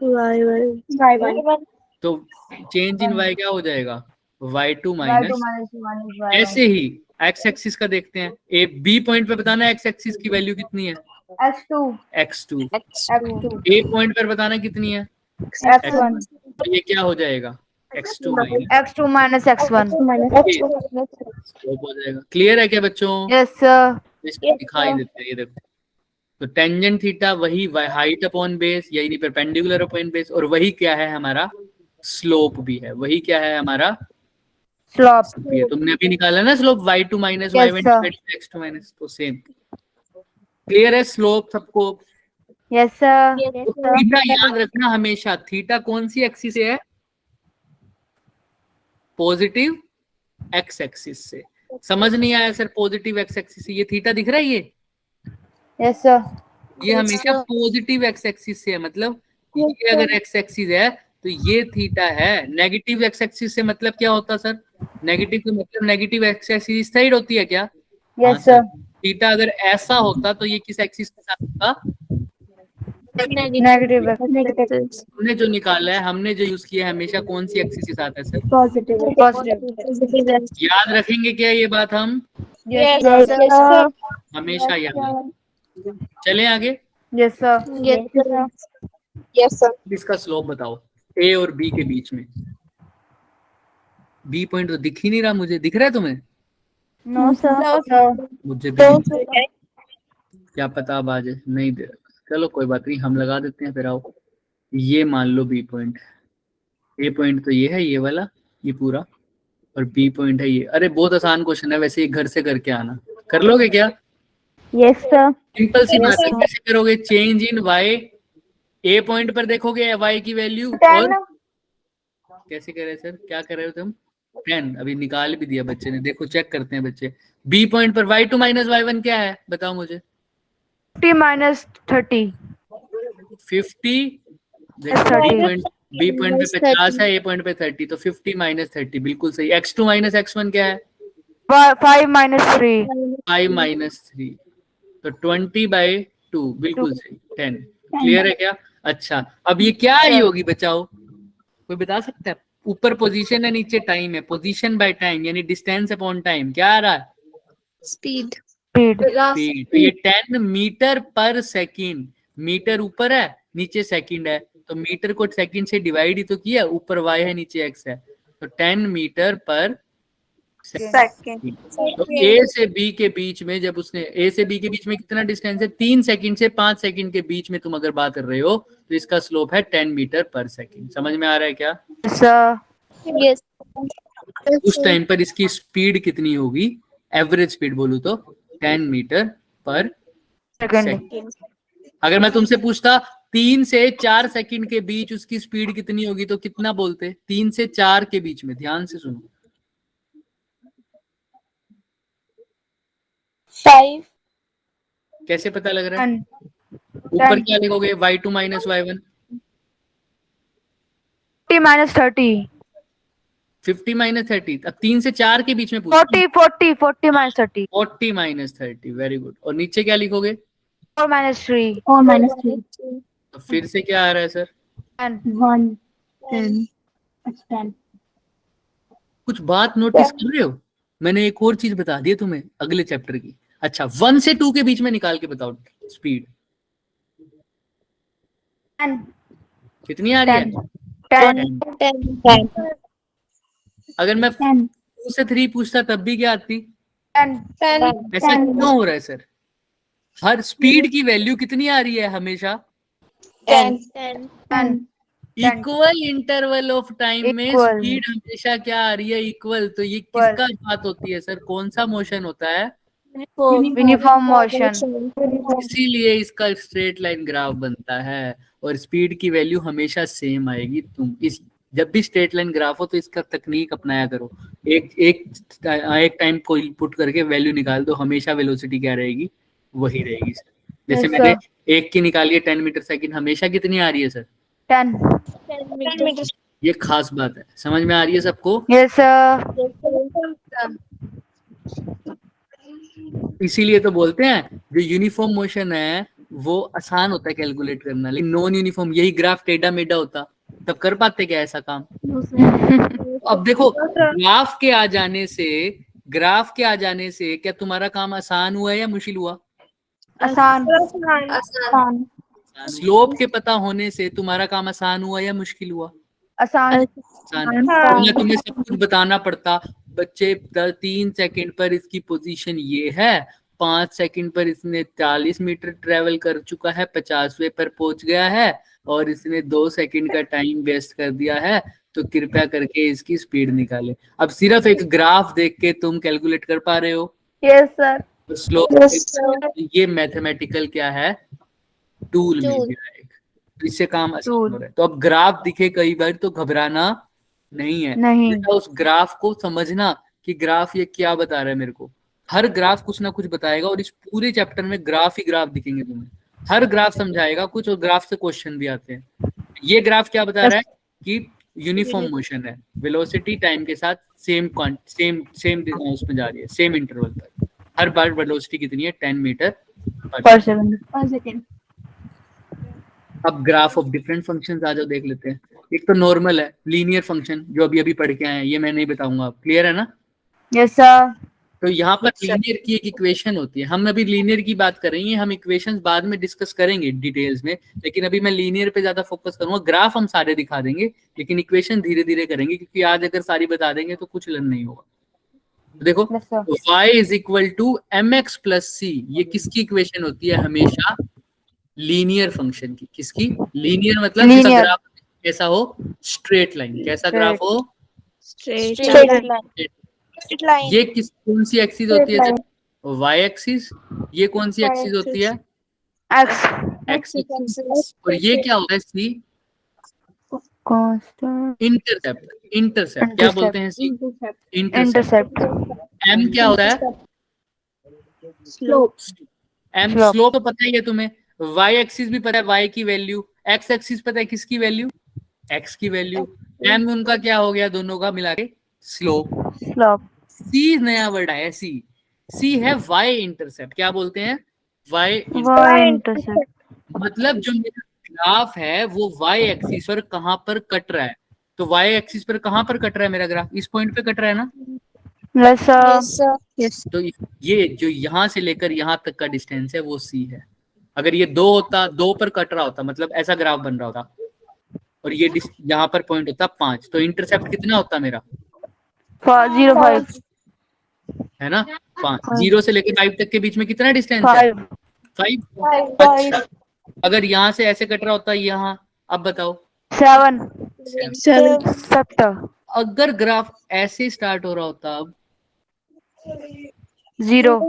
Speaker 5: Y1.
Speaker 1: तो चेंज इन y क्या हो जाएगा, y2
Speaker 3: y2
Speaker 1: minus,
Speaker 3: minus y1।
Speaker 1: ऐसे ही x एक्सिस का देखते हैं, ए b पॉइंट पे बताना x एक्सिस की वैल्यू कितनी है,
Speaker 3: x2
Speaker 1: x2,
Speaker 3: x2
Speaker 1: a point पर बताना कितनी है,
Speaker 3: x1
Speaker 1: तो ये क्या हो जाएगा, x2 minus,
Speaker 3: x2 minus x1।
Speaker 1: Slope हो जाएगा। क्लियर है क्या बच्चों?
Speaker 3: Yes sir.
Speaker 1: इसको दिखाई देते हैं, ये देखो, तो टेंजेंट थीटा वही हाइट अपॉन बेस, यानी परपेंडिकुलर अपॉन बेस, और वही क्या है हमारा, स्लोप भी है। वही क्या है हमारा,
Speaker 3: स्लोप।
Speaker 1: ये तुमने अभी निकाला ना slope, y2 minus
Speaker 3: Yes,
Speaker 1: y1
Speaker 3: sir.
Speaker 1: x2 minus, तो सेम। क्लियर है स्लोप सबको?
Speaker 3: Yes sir.
Speaker 1: तो थीटा याद रखना हमेशा, थीटा कौन सी एक्सिस से है, पॉजिटिव एक्स एक्सिस से। समझ नहीं आया सर, पॉजिटिव एक्स एक्सिस से, ये थीटा दिख रहा है, ये
Speaker 3: यस सर।
Speaker 1: ये हमेशा पॉजिटिव एक्स एक्सिस से है, मतलब ये अगर एक्स एक्सिस है तो ये थीटा है। नेगेटिव एक्स एक्सिस से मतलब क्या होता सर, नेगेटिव का मतलब नेगेटिव एक्स एक्सिस इस साइड होती है क्या? हाँ
Speaker 3: यस सर।
Speaker 1: थीटा अगर ऐसा होता तो ये किस एक्सिस के साथ होता,
Speaker 3: नेगेटिव
Speaker 1: हमने जो निकाला है, हमने जो यूज किया है, हमेशा कौन सी एक्सिस के साथ है सर?
Speaker 5: Positive.
Speaker 3: पॉजिटिव।
Speaker 1: याद रखेंगे क्या ये बात हम,
Speaker 3: यस
Speaker 5: Yes,
Speaker 3: सर।
Speaker 5: sir.
Speaker 1: हमेशा याद। चले आगे,
Speaker 3: yes sir.
Speaker 5: Yes, sir.
Speaker 2: Yes, sir.
Speaker 1: इसका स्लोप बताओ ए और बी के बीच में। बी पॉइंट तो दिख ही नहीं रहा मुझे, दिख रहा है तुम्हें?
Speaker 3: No sir.
Speaker 1: मुझे भी क्या पता अब आज नहीं दे रहा। चलो कोई बात नहीं, हम लगा देते हैं फिर। आओ, ये मान लो बी पॉइंट, ए पॉइंट तो ये है, ये वाला, ये पूरा, और बी पॉइंट है ये। अरे बहुत आसान क्वेश्चन है वैसे, घर से करके आना, कर लोगे क्या?
Speaker 5: Yes, sir.
Speaker 1: सिंपल सी बात है, कैसे करोगे, change in y, a point पर देखोगे वाई की वैल्यू, और कैसे करे सर, क्या कर रहे हो तुम? 10 अभी निकाल भी दिया बच्चे ने, देखो चेक करते हैं बच्चे। बी पॉइंट पर y2 माइनस y1 क्या है बताओ मुझे?
Speaker 3: 50 minus 30।
Speaker 1: 50, बी पॉइंट पे 50 है, ए पॉइंट पे 30, तो 50 माइनस 30 बिल्कुल सही। x2 माइनस x1 क्या है?
Speaker 3: 5 minus 3।
Speaker 1: 5 माइनस 3, तो 20/2 बिल्कुल सही, 10। क्लियर है क्या? अच्छा, अब ये क्या आई होगी बचाओ, कोई बता सकता है? ऊपर पोजीशन है, नीचे टाइम है, पोजीशन बाय टाइम यानी डिस्टेंस अपॉन टाइम, क्या आ रहा है?
Speaker 2: Speed.
Speaker 3: स्पीड।
Speaker 1: स्पीड। तो ये 10 मीटर पर सेकंड, मीटर ऊपर है, नीचे सेकंड है, तो मीटर को सेकंड से डिवाइड ही तो किया, ऊपर y है नीचे x है, तो 10 मीटर पर
Speaker 2: Second.
Speaker 1: तो ए से बी के बीच में, जब उसने ए से बी के बीच में कितना डिस्टेंस है, 3 सेकंड से 5 सेकंड के बीच में तुम अगर बात कर रहे हो, तो इसका स्लोप है 10 मीटर पर सेकंड। समझ में आ रहा है क्या?
Speaker 3: सर।
Speaker 2: Yes.
Speaker 1: उस टाइम पर इसकी स्पीड कितनी होगी, एवरेज स्पीड बोलूं तो 10 मीटर पर
Speaker 3: सेकंड।
Speaker 1: सेकंड। अगर मैं तुमसे पूछता 3 से 4 सेकंड के बीच उसकी स्पीड कितनी होगी, तो कितना बोलते? 3 से 4 के बीच में, ध्यान से सुनो।
Speaker 2: 5.
Speaker 1: कैसे पता लग रहा है?
Speaker 3: 10।
Speaker 1: ऊपर क्या लिखोगे, y2 minus y1,
Speaker 3: 50 minus 30।
Speaker 1: 50 minus 30, अब 3 से 4 के बीच में पूछ
Speaker 6: 40 minus 30
Speaker 1: 40 माइनस 30, वेरी गुड। और नीचे क्या लिखोगे?
Speaker 6: 4 minus 3
Speaker 5: 4 minus 3
Speaker 1: तो फिर से क्या आ रहा है सर?
Speaker 6: 10
Speaker 5: 1
Speaker 2: 10
Speaker 5: it's 10
Speaker 1: कुछ बात नोटिस कर रहे हो? मैंने एक और चीज बता दी है तुम्हें अगले चैप्टर की। अच्छा, 1 से 2 के बीच में निकाल के बताओ स्पीड
Speaker 5: 10
Speaker 1: कितनी आ रही है?
Speaker 6: 10
Speaker 2: 10
Speaker 1: अगर मैं
Speaker 5: 10
Speaker 1: 2 से 3 पूछता तब भी क्या आती?
Speaker 6: 10
Speaker 1: ऐसा क्यों हो रहा है सर? हर स्पीड की वैल्यू कितनी आ रही है हमेशा?
Speaker 2: 10
Speaker 1: इक्वल इंटरवल ऑफ टाइम में
Speaker 6: Equal.
Speaker 1: स्पीड हमेशा क्या आ रही है? इक्वल। तो ये किसका बात होती है सर? कौन सा मोशन होता है?
Speaker 6: uniform motion
Speaker 1: इसीलिए इसका स्ट्रेट लाइन ग्राफ बनता है और स्पीड की वैल्यू हमेशा सेम आएगी। तुम इस जब भी स्ट्रेट लाइन ग्राफ हो तो इसका तकनीक अपनाया करो। एक टाइम को इनपुट करके वैल्यू निकाल दो, हमेशा वेलोसिटी क्या रहेगी? वही रहेगी सर। जैसे
Speaker 6: Yes,
Speaker 1: मैंने
Speaker 6: sir.
Speaker 1: एक की निकाली है 10 मीटर सेकंड, हमेशा कितनी आ रही है सर?
Speaker 6: 10
Speaker 1: ये खास बात है, समझ में आ रही है सबको?
Speaker 6: yes sir
Speaker 1: इसीलिए तो बोलते हैं जो यूनिफॉर्म मोशन है वो आसान होता है कैलकुलेट करना, लेकिन नॉन यूनिफॉर्म यही ग्राफ टेढ़ा मेढ़ा होता तब कर पाते क्या ऐसा काम? अब देखो ग्राफ के आ जाने से क्या तुम्हारा काम आसान हुआ या मुश्किल हुआ?
Speaker 6: आसान
Speaker 2: आसान
Speaker 1: स्लोप के पता होने से तुम्हारा काम आसान हुआ या मुश्किल हुआ?
Speaker 6: आसान
Speaker 1: आसान। वरना तुम्हें सब कुछ बताना पड़ता, बच्चे 3 सेकंड पर इसकी पोजीशन ये है, 5 सेकंड पर इसने 40 मीटर ट्रेवल कर चुका है, 50वें पर पहुंच गया है और इसने 2 सेकंड का टाइम वेस्ट कर दिया है, तो कृपया करके इसकी स्पीड निकाले। अब सिर्फ एक ग्राफ देख के तुम कैलकुलेट कर पा रहे हो?
Speaker 6: yes sir
Speaker 1: स्लोप ये मैथमेटिकल क्या है? टूल मिल गया एक, तो इससे काम आसान हो रहा है। तो अब ग्राफ दिखे कई बार तो घबराना नहीं है,
Speaker 6: नहीं
Speaker 1: बेटा उस ग्राफ को समझना कि ग्राफ ये क्या बता रहा है मेरे को। हर ग्राफ कुछ ना कुछ बताएगा और इस पूरे चैप्टर में ग्राफ ही ग्राफ दिखेंगे तुम्हें। हर ग्राफ समझाएगा कुछ और ग्राफ से क्वेश्चन भी आते हैं। ये ग्राफ क्या बता रहा है कि यूनिफॉर्म मोशन है, वेलोसिटी टाइम के साथ सेम उसमें जा रही है, सेम इंटरवल पर। हर बार वेलोसिटी कितनी है? 10 मीटर
Speaker 6: per second
Speaker 1: अब ग्राफ ऑफ डिफरेंट फंक्शंस आ जाओ, देख लेते हैं। एक तो नॉर्मल है, लीनियर फंक्शन जो अभी अभी पढ़ के आए हैं, ये मैं नहीं बताऊंगा, क्लियर है ना?
Speaker 6: yes sir
Speaker 1: तो यहाँ पर लीनियर की एक इक्वेशन होती है, हम अभी लीनियर की बात कर रहे हैं, हम इक्वेशंस बाद में डिस्कस करेंगे डिटेल्स में, लेकिन अभी मैं लीनियर पे ज्यादा फोकस करूंगा। ग्राफ हम सारे दिखा देंगे लेकिन इक्वेशन धीरे धीरे करेंगे, क्योंकि आज अगर सारी बता देंगे तो कुछ लर्न नहीं होगा। तो देखो
Speaker 6: yes sir
Speaker 1: y is equal to mx plus c, ये किसकी इक्वेशन होती है? हमेशा लीनियर फंक्शन की। किसकी? लीनियर मतलब जैसा
Speaker 6: Linear.
Speaker 1: ग्राफ कैसा हो? Straight line. कैसा ग्राफ हो?
Speaker 2: straight line
Speaker 1: ये कौन सी एक्सिस होती है? Y axis. ये कौन सी एक्सिस होती है?
Speaker 6: x
Speaker 1: x axis. और ये क्या होता है? सी
Speaker 6: constant
Speaker 1: इंटरसेप्ट। इंटरसेप्ट क्या बोलते हैं? सी इंटरसेप्ट। एम क्या होता है?
Speaker 5: slope
Speaker 1: M
Speaker 6: Slope.
Speaker 1: स्लोप तो पता ही है तुम्हें, वाई एक्सिस भी पता है, वाई की वैल्यू। एक्स एक्सिस पता है किसकी वैल्यू? एक्स की वैल्यू। एम उनका क्या हो गया? दोनों का मिला के स्लोप।
Speaker 6: slope
Speaker 1: सी नया वर्ड है, सी। सी है वाई इंटरसेप्ट। क्या बोलते हैं? वाई
Speaker 6: y intercept
Speaker 1: मतलब जो मेरा ग्राफ है वो वाई एक्सिस पर कहां पर कट रहा है। तो वाई एक्सिस पर कहां पर कट रहा है मेरा ग्राफ? इस पॉइंट पे कट रहा है ना?
Speaker 6: yes sir
Speaker 1: तो ये जो यहां से लेकर यहां तक का डिस्टेंस है वो सी है। अगर ये 2 होता, 2 पर कट रहा होता, मतलब ऐसा ग्राफ बन रहा होता, और ये यहाँ पर पॉइंट होता 5, तो इंटरसेप्ट कितना होता मेरा?
Speaker 6: 05
Speaker 1: है ना? 5। 0 से लेकर 5 तक के बीच में कितना डिस्टेंस है?
Speaker 6: 5
Speaker 1: 5। अच्छा, अगर यहाँ से ऐसे कट रहा होता यहाँ, अब बताओ
Speaker 6: 7 7
Speaker 1: अगर ग्राफ ऐसे स्टार्ट हो रहा होता अब
Speaker 6: 0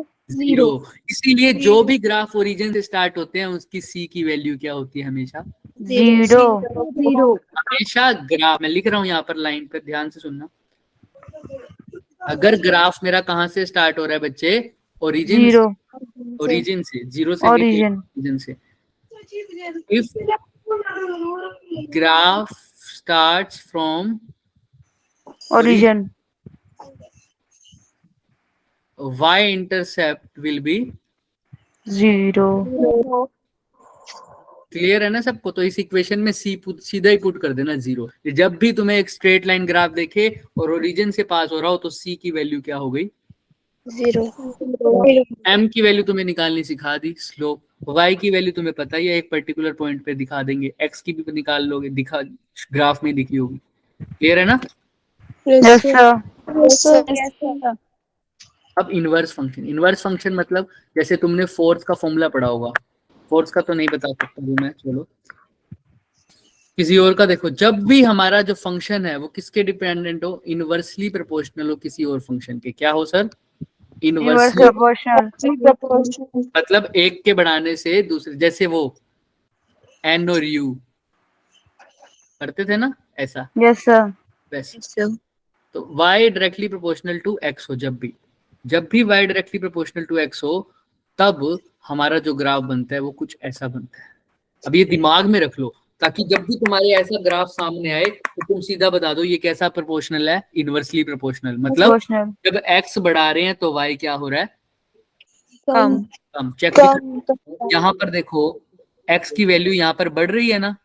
Speaker 1: इसीलिए जो भी ग्राफ ओरिजिन से स्टार्ट होते हैं उसकी सी की वैल्यू क्या होती है? हमेशा
Speaker 6: 0
Speaker 1: हमेशा ग्राफ, मैं लिख रहा हूँ यहाँ पर लाइन पर, ध्यान से सुनना। अगर ग्राफ मेरा कहाँ से स्टार्ट हो रहा है बच्चे? ओरिजिन
Speaker 6: 0
Speaker 1: ओरिजिन से, 0 से
Speaker 6: Origin.
Speaker 1: ओरिजिन से। If graph starts from
Speaker 6: origin,
Speaker 1: y intercept will be
Speaker 6: 0,
Speaker 1: clear है ना सबको? तो इस इक्वेशन में सीधा ही पुट कर देना 0। जब भी तुम्हें एक स्ट्रेट लाइन ग्राफ देखे और ओरिजिन से पास हो रहा हो तो c की वैल्यू क्या हो गई?
Speaker 2: 0
Speaker 1: m की वैल्यू तुम्हें निकालनी सिखा दी, स्लोप। y की वैल्यू तुम्हें पता ही है, एक पर्टिकुलर पॉइंट पे दिखा देंगे, x की भी निकाल लोगे, दिखा ग्राफ में दिखी होगी। क्लियर है ना?
Speaker 6: yes sir,
Speaker 1: अब इनवर्स फंक्शन। इनवर्स फंक्शन मतलब जैसे तुमने फोर्स का फॉर्मूला पढ़ा होगा, फोर्स का तो नहीं बता सकता हूँ मैं, चलो किसी और का देखो। जब भी हमारा जो फंक्शन है वो किसके डिपेंडेंट हो? इनवर्सली प्रोपोर्शनल हो किसी और फंक्शन के। क्या हो सर?
Speaker 6: inverse
Speaker 1: इनवर्सली,
Speaker 6: proportional,
Speaker 1: मतलब एक के बढ़ाने से दूसरे, जैसे वो n और u करते थे ना, ऐसा
Speaker 6: yes sir,
Speaker 1: वैसे। तो y directly proportional to x हो, जब भी y directly proportional to x हो, तब हमारा जो ग्राफ बनता है वो कुछ ऐसा बनता है। अब ये दिमाग में रख लो, ताकि जब भी तुम्हारे ऐसा ग्राफ सामने आए तो तुम सीधा बता दो ये कैसा प्रोपोर्शनल है? Inversely proportional. मतलब
Speaker 6: proportional,
Speaker 1: जब x बढ़ा रहे हैं तो y क्या हो रहा है?
Speaker 6: कम,
Speaker 1: कम। चेक यहाँ पर देखो, x की वैल्यू यहाँ पर बढ़ रही है ना,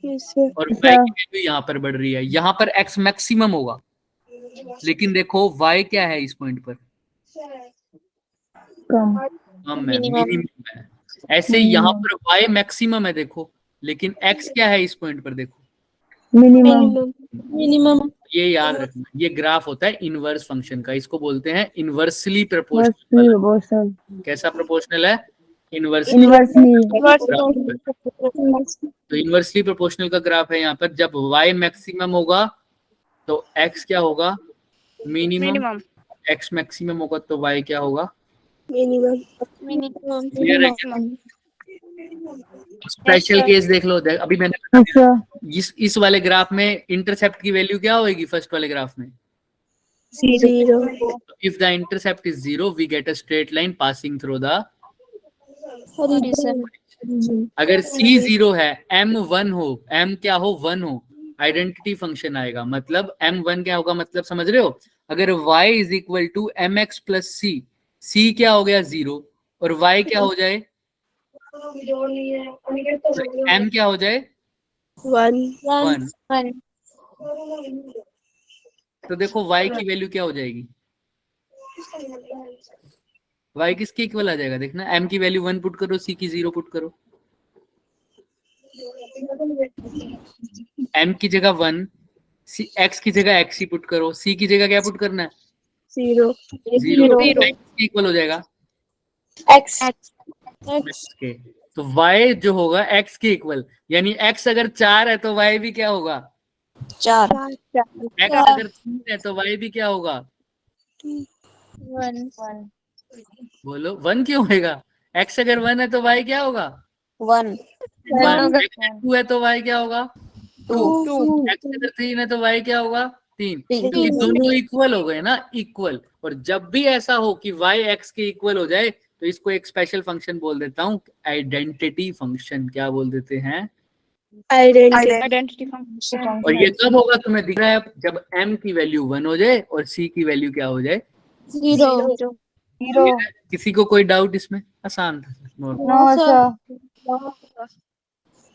Speaker 1: और y की वैल्यू यहाँ पर बढ़ रही है। यहाँ पर x मैक्सिमम होगा, लेकिन देखो y क्या है इस पॉइंट पर?
Speaker 6: कम,
Speaker 1: कम है, मिनिमम है। ऐसे यहाँ पर y मैक्सिमम है देखो, लेकिन x क्या है इस पॉइंट पर? देखो
Speaker 6: minimum,
Speaker 1: ये याद रखना, ये ग्राफ होता है इनवर्स फंक्शन का। इसको बोलते हैं इनवर्सली प्रोपोर्शनल। कैसा प्रोपोर्शनल है? इनवर्सली। तो इनवर्सली प्रोपोर्शनल का ग्राफ है यहाँ पर। जब y मैक्सिमम होगा तो x क्या होगा? मिनिमम। x मैक्सिमम होगा तो y क्या होगा? क्लियर है? स्पेशल केस देख लो, अभी मैंने इस वाले ग्राफ में इंटरसेप्ट की वैल्यू क्या होगी? फर्स्ट वाले ग्राफ में
Speaker 2: 0
Speaker 1: if the intercept is 0 we get a straight line passing through the. अगर c 0 है, m 1 हो, m क्या हो? 1 हो, आइडेंटिटी फंक्शन आएगा। मतलब m 1 क्या होगा? मतलब समझ रहे हो? अगर y is equal to mx plus c क्या हो गया? 0, और y क्या हो जाए? m क्या हो जाए? 1। तो देखो y की वैल्यू क्या हो जाएगी? y किसके इक्वल आ जाएगा? देखना, m की वैल्यू 1 पुट करो, c की 0 पुट करो। m की जगह 1, x की जगह x ही पुट करो, c की जगह क्या पुट करना है?
Speaker 2: 0
Speaker 1: किसके इक्वल हो जाएगा?
Speaker 2: x
Speaker 1: के। तो y जो होगा x के इक्वल, यानी x अगर 4 है तो y भी क्या होगा?
Speaker 2: 4
Speaker 1: x अगर 3 है तो y भी क्या होगा?
Speaker 2: 1
Speaker 1: बोलो 1 क्यों होगा? x अगर 1 है तो y क्या होगा?
Speaker 2: 1
Speaker 1: x 2 है तो y क्या होगा? 2। x अगर 3 है तो y क्या होगा? 3। क्योंकि दोनों इक्वल हो गए ना, इक्वल। और जब भी ऐसा हो कि y x के इक्वल हो जाए तो इसको एक स्पेशल फंक्शन बोल देता हूँ, आइडेंटिटी फंक्शन। क्या बोल देते हैं?
Speaker 2: Identity function.
Speaker 1: और ये कब होगा तुम्हें दिख रहा है? जब m की वैल्यू 1 हो जाए और c की वैल्यू क्या हो जाए?
Speaker 2: 0
Speaker 1: किसी को कोई डाउट इसमें? आसान था।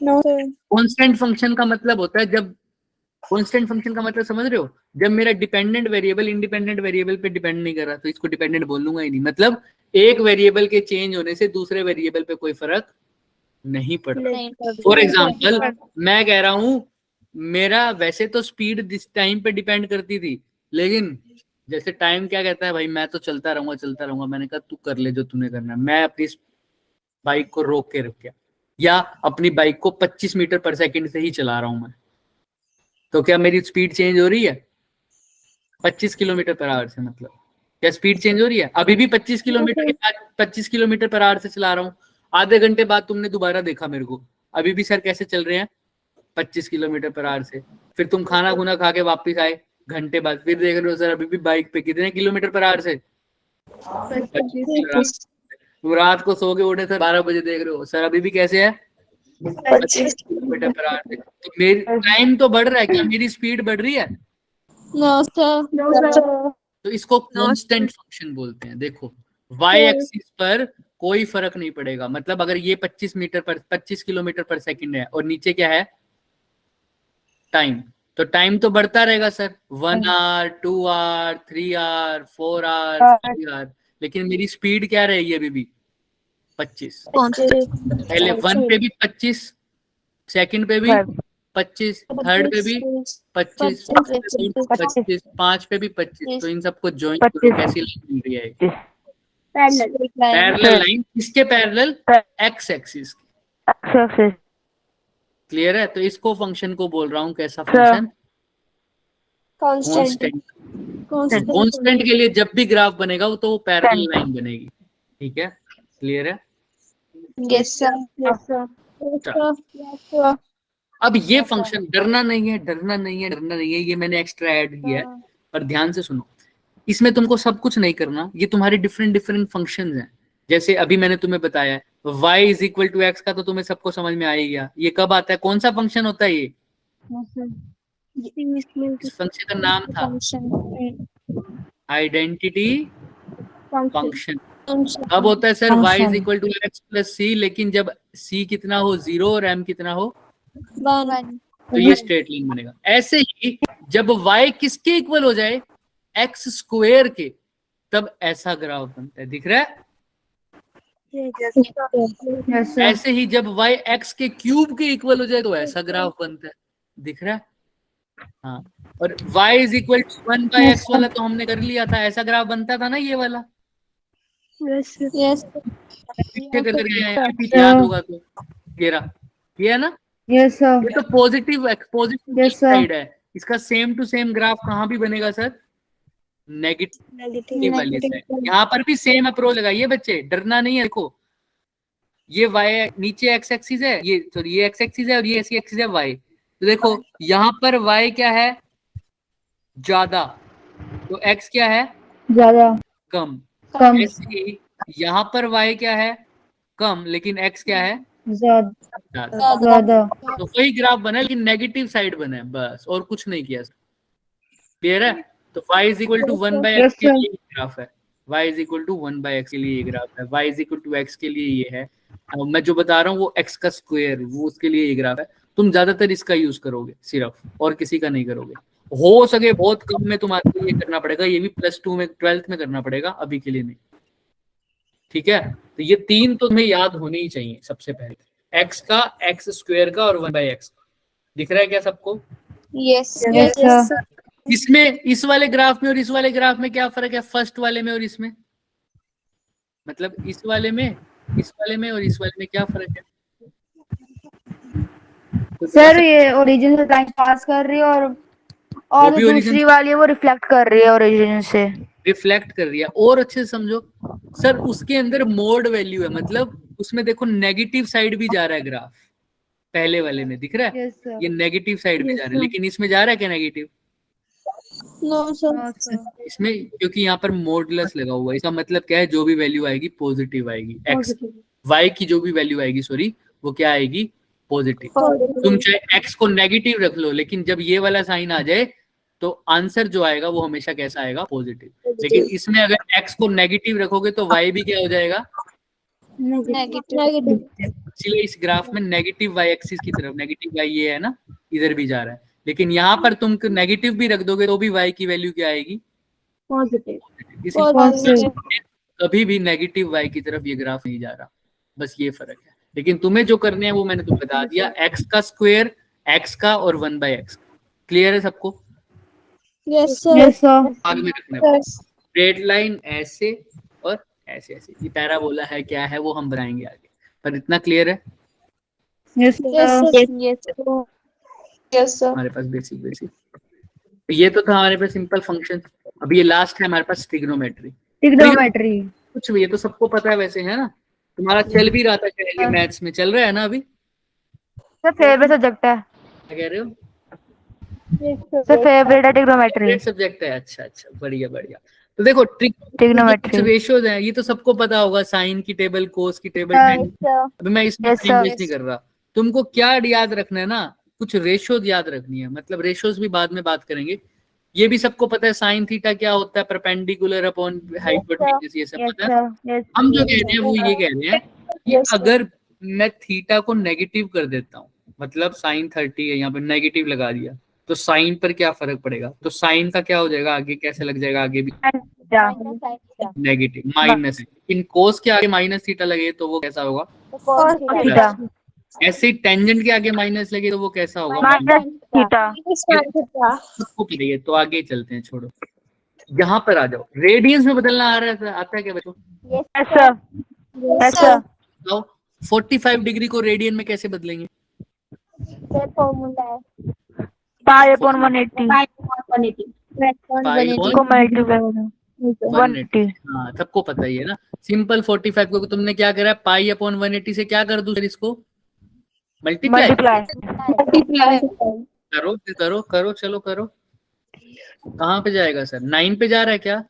Speaker 2: नो सर
Speaker 1: कांस्टेंट फंक्शन का मतलब होता है, जब कांस्टेंट फंक्शन का मतलब समझ रहे हो? जब मेरा डिपेंडेंट वेरिएबल इंडिपेंडेंट वेरिएबल पे डिपेंड नहीं कर रहा तो इसको डिपेंडेंट बोलूंगा ही नहीं। मतलब एक वेरिएबल के चेंज होने से दूसरे वेरिएबल पे कोई फर्क नहीं पड़ता। फॉर एग्जाम्पल मैं कह रहा हूं मेरा वैसे तो स्पीड दिस टाइम पे डिपेंड करती थी, लेकिन जैसे टाइम क्या कहता है, भाई मैं तो चलता रहूंगा। मैंने कहा तू कर ले जो तूने करना है। मैं अपनी बाइक को रोक के रखा, या अपनी बाइक को 25 मीटर पर सेकंड से ही चला रहा हूं मैं, तो क्या मेरी स्पीड चेंज हो रही है? 25 किलोमीटर पर आवर से। मतलब क्या स्पीड चेंज हो रही है? अभी भी 25 किलोमीटर पर आवर से चला रहा हूँ। आधे घंटे बाद तुमने दोबारा देखा मेरे को, अभी भी सर कैसे चल रहे हैं? 25 किलोमीटर पर आवर से। फिर तुम खाना खुना खा के वापिस आए, घंटे बाद फिर देख रहे हो सर अभी भी बाइक पे कितने किलोमीटर पर आवर से? 25। तुम रात को सो के उठे सर 12 बजे, देख रहे हो सर अभी भी कैसे है? 25 किलोमीटर पर आवर से। तो मेरी टाइम तो बढ़ रहा है, क्या मेरी स्पीड बढ़ रही है?
Speaker 2: No, sir.
Speaker 5: No, sir.
Speaker 1: तो इसको कांस्टेंट फंक्शन बोलते हैं। देखो वाई एक्सिस पर कोई फर्क नहीं पड़ेगा, मतलब अगर ये 25 किलोमीटर पर सेकंड है और नीचे क्या है टाइम, तो टाइम तो बढ़ता रहेगा sir, 1 hour 2 hour 3 hour 4 hour 5 hour, लेकिन मेरी स्पीड क्या रहेगी अभी भी 25। पहले 1 पे भी 25, सेकंड पे भी 25, थर्ड पे भी 25, 25, 5 पे भी 25। तो इन सबको ज्वाइन करो, कैसी लाइन मिल रही है?
Speaker 5: Parallel.
Speaker 1: Parallel line. किसके पैरेलल? X axis. क्लियर है? तो इसको फंक्शन को बोल रहा हूँ कैसा फंक्शन? कांस्टेंट। कांस्टेंट के लिए जब भी ग्राफ बनेगा तो वो पैरेलल लाइन बनेगी। ठीक है, क्लियर है?
Speaker 2: Yes, sir.
Speaker 5: Yes, sir.
Speaker 2: Yes, sir.
Speaker 1: अब ये फंक्शन डरना नहीं है, डरना नहीं है, डरना नहीं है, ये मैंने एक्स्ट्रा ऐड किया है, पर ध्यान से सुनो। इसमें तुमको सब कुछ नहीं करना, ये तुम्हारे डिफरेंट डिफरेंट फंक्शंस हैं। जैसे अभी मैंने तुम्हें बताया y is equal to x का, तो तुम्हें सबको समझ में आ ही गया। ये कब आता है, कौन सा फंक्शन होता है ये? इस फंक्शन का नाम था आइडेंटिटी फंक्शन। अब होता है sir y is equal to x plus c, लेकिन जब c कितना हो 0 और m कितना हो, तो ये स्ट्रेट लाइन बनेगा। ऐसे ही जब y किसके इक्वल हो जाए, x स्क्वायर के, तब ऐसा ग्राफ बनता है। दिख रहा है? ऐसे ही जब y x के क्यूब के इक्वल हो जाए तो ऐसा ग्राफ बनता है। दिख रहा है? हाँ। और y is equal to 1 by x वाला तो हमने कर लिया था, ऐसा ग्राफ बनता था ना ये वाला।
Speaker 2: Yes.
Speaker 1: पीछे कलर गया है, पीछे याद होगा तो ये रहा, ये है ना?
Speaker 6: Yes, sir.
Speaker 1: ये तो पॉजिटिव
Speaker 6: Yes, sir.
Speaker 1: साइड है। इसका सेम टू सेम ग्राफ कहाँ भी बनेगा सर? नेगेटिव वाली साइड। यहाँ पर भी सेम अप्रोच लगाइए बच्चे, डरना नहीं है। देखो ये y नीचे x एक्सिस है, ये सॉरी ये x एक्सिस है और ये ऐसी एक्सिस है y। तो देखो यहाँ पर y क्या है? ज्यादा, तो x क्या है?
Speaker 6: ज्यादा
Speaker 1: कम।
Speaker 6: कम
Speaker 1: ऐसे ही यहाँ पर y क्या है? कम, लेकिन x क्या है?
Speaker 6: ज्यादा
Speaker 1: ज्यादा। तो वही ग्राफ बना है, लेकिन नेगेटिव साइड बना है बस, और कुछ नहीं किया। क्लियर है? तो y is equal to 1 by x के लिए ग्राफ है, y is equal to 1 by x के लिए ये ग्राफ है, y is equal to x के लिए ये है। मैं जो बता रहा हूँ वो x का स्क्वायर, वो उसके लिए ये ग्राफ है। तुम ज्यादातर इसका यूज करोगे सिर्फ, और किसी का नहीं करोगे। हो सके बहुत कम में तुम्हारे ये करना पड़ेगा, ये भी +2 में 12th में करना पड़ेगा, अभी के लिए नहीं। ठीक है? तो ये तीन तो तुम्हें याद होने ही चाहिए सबसे पहले, x का, x स्क्वायर का और 1 बाय एक्स का। दिख रहा है क्या सबको?
Speaker 2: Yes.
Speaker 6: Yes, sir.
Speaker 1: इसमें इस वाले ग्राफ में और इस वाले ग्राफ में क्या फर्क है? फर्स्ट वाले में और इसमें, मतलब इस वाले में, इस वाले में और इस वाले में क्या फर्क है?
Speaker 6: सर ये ओरिजिन से टाइम पास कर रही है और
Speaker 1: वो भी
Speaker 6: जो
Speaker 1: origin
Speaker 6: दूसरी वाली है वो रिफ्लेक्ट कर रही है ओरिजिन से।
Speaker 1: रिफ्लेक्ट कर रही है। और अच्छे से समझो सर, उसके अंदर मोड वैल्यू है, मतलब उसमें देखो नेगेटिव साइड भी जा रहा है ग्राफ। पहले वाले में दिख रहा है?
Speaker 6: Yes, sir.
Speaker 1: ये नेगेटिव साइड भी जा रहा है, लेकिन इसमें जा रहा है क्या negative?
Speaker 2: No, sir.
Speaker 6: No, sir.
Speaker 1: इसमें क्योंकि यहाँ पर मोडलेस लगा हुआ है, इसका मतलब क्या है? जो भी वैल्यू आएगी पॉजिटिव आएगी। एक्स y की जो भी वैल्यू आएगी, सॉरी, वो क्या आएगी? पॉजिटिव। तुम चाहे x को नेगेटिव रख लो, लेकिन जब ये वाला साइन आ जाए तो आंसर जो आएगा वो हमेशा कैसा आएगा? पॉजिटिव। लेकिन इसमें अगर x को नेगेटिव रखोगे तो y भी क्या हो जाएगा?
Speaker 2: Negative.
Speaker 1: इसलिए इस ग्राफ में नेगेटिव y एक्सिस की तरफ, नेगेटिव y ये है ना, इधर भी जा रहा है। लेकिन यहाँ पर तुम नेगेटिव भी रख दोगे तो भी y की वैल्यू क्या आएगी?
Speaker 2: Positive.
Speaker 1: कभी भी नेगेटिव y की तरफ ये ग्राफ नहीं जा रहा, बस ये फर्क है। लेकिन तुम्हें जो करने हैं वो मैंने तुम्हें बता दिया, x का स्क्वायर, x का और 1 बाय एक्स। क्लियर है सबको?
Speaker 2: Yes, sir.
Speaker 6: Yes, sir.
Speaker 1: आगे में रखना है स्ट्रेट लाइन ऐसे और ऐसे ऐसे। ये पैराबोला है क्या है वो हम बनाएंगे आगे, पर इतना क्लियर है?
Speaker 6: Yes,
Speaker 2: Yes,
Speaker 6: sir.
Speaker 2: sir. Yes, sir. Yes, sir.
Speaker 1: हमारे पास बेसिक ये तो था हमारे पास सिंपल फंक्शन। अभी ये लास्ट है हमारे पास ट्रिग्नोमेट्री।
Speaker 6: Trigonometry.
Speaker 1: कुछ भी, ये तो सबको पता है वैसे, है ना? तुम्हारा चल भी रहा था क्या मैथ्स में? चल रहा है ना अभी?
Speaker 6: सर फेवरेट सब्जेक्ट है।
Speaker 1: क्या कह रहे हो?
Speaker 6: सर फेवरेट है ट्रिग्नोमेट्री।
Speaker 1: फेवरेट सब्जेक्ट है? अच्छा अच्छा, बढ़िया बढ़िया। तो देखो
Speaker 6: ट्रिग्नोमेट्री
Speaker 1: रेशियोज हैं, ये तो सबको पता होगा, साइन की टेबल, कोस की टेबल। अभी मैं इसमें
Speaker 6: Yes, sir.
Speaker 1: टाइम वेस्ट नहीं कर रहा। तुमको क्या याद रखना है ना, कुछ रेशियोज याद रखनी है, मतलब रेशियोज भी बाद में बात करेंगे। ये भी सबको पता है साइन थीटा क्या होता है, परपेंडिकुलर अपॉन हाइपोटेन्यूज, ये सब
Speaker 6: यस
Speaker 1: पता है।
Speaker 6: सर यस
Speaker 1: हम जो कह रहे हैं वो ये कह रहे हैं कि अगर मैं थीटा को नेगेटिव कर देता हूँ, मतलब साइन 30 है, यहाँ पे नेगेटिव लगा दिया, तो साइन पर क्या फर्क पड़ेगा, तो साइन का क्या हो जाएगा, आगे कैसे लग जाएगा, आगे भी नेगेटिव माइनस। इन कोस के आगे माइनस थीटा लगे तो वो कैसा होगा,
Speaker 6: थीटा
Speaker 1: ऐसे टेंजेंट के आगे माइनस लगे तो वो कैसा होगा,
Speaker 6: माइनस थीटा
Speaker 1: सबको पता है। तो आगे चलते हैं, छोड़ो, यहाँ पर आ जाओ। रेडियंस में बदलना आ रहा है, आता है क्या बच्चों,
Speaker 6: यस सर यस सर
Speaker 1: बताओ 45 डिग्री को रेडियन में कैसे बदलेंगे,
Speaker 5: फॉर्मूला है
Speaker 6: पाई अपॉन 180
Speaker 1: पाई
Speaker 6: को मल्टीप्लाई करो 180
Speaker 1: हाँ सबको पता ही है ना। सिंपल 45 को तुमने क्या करा, पाई अपॉन 180 से क्या कर दूं सर, इसको मल्टीप्लाई
Speaker 6: मल्टीप्लाई
Speaker 1: करो करो करो, चलो करो। कहाँ पे जाएगा सर, 9 पे जा रहा है क्या,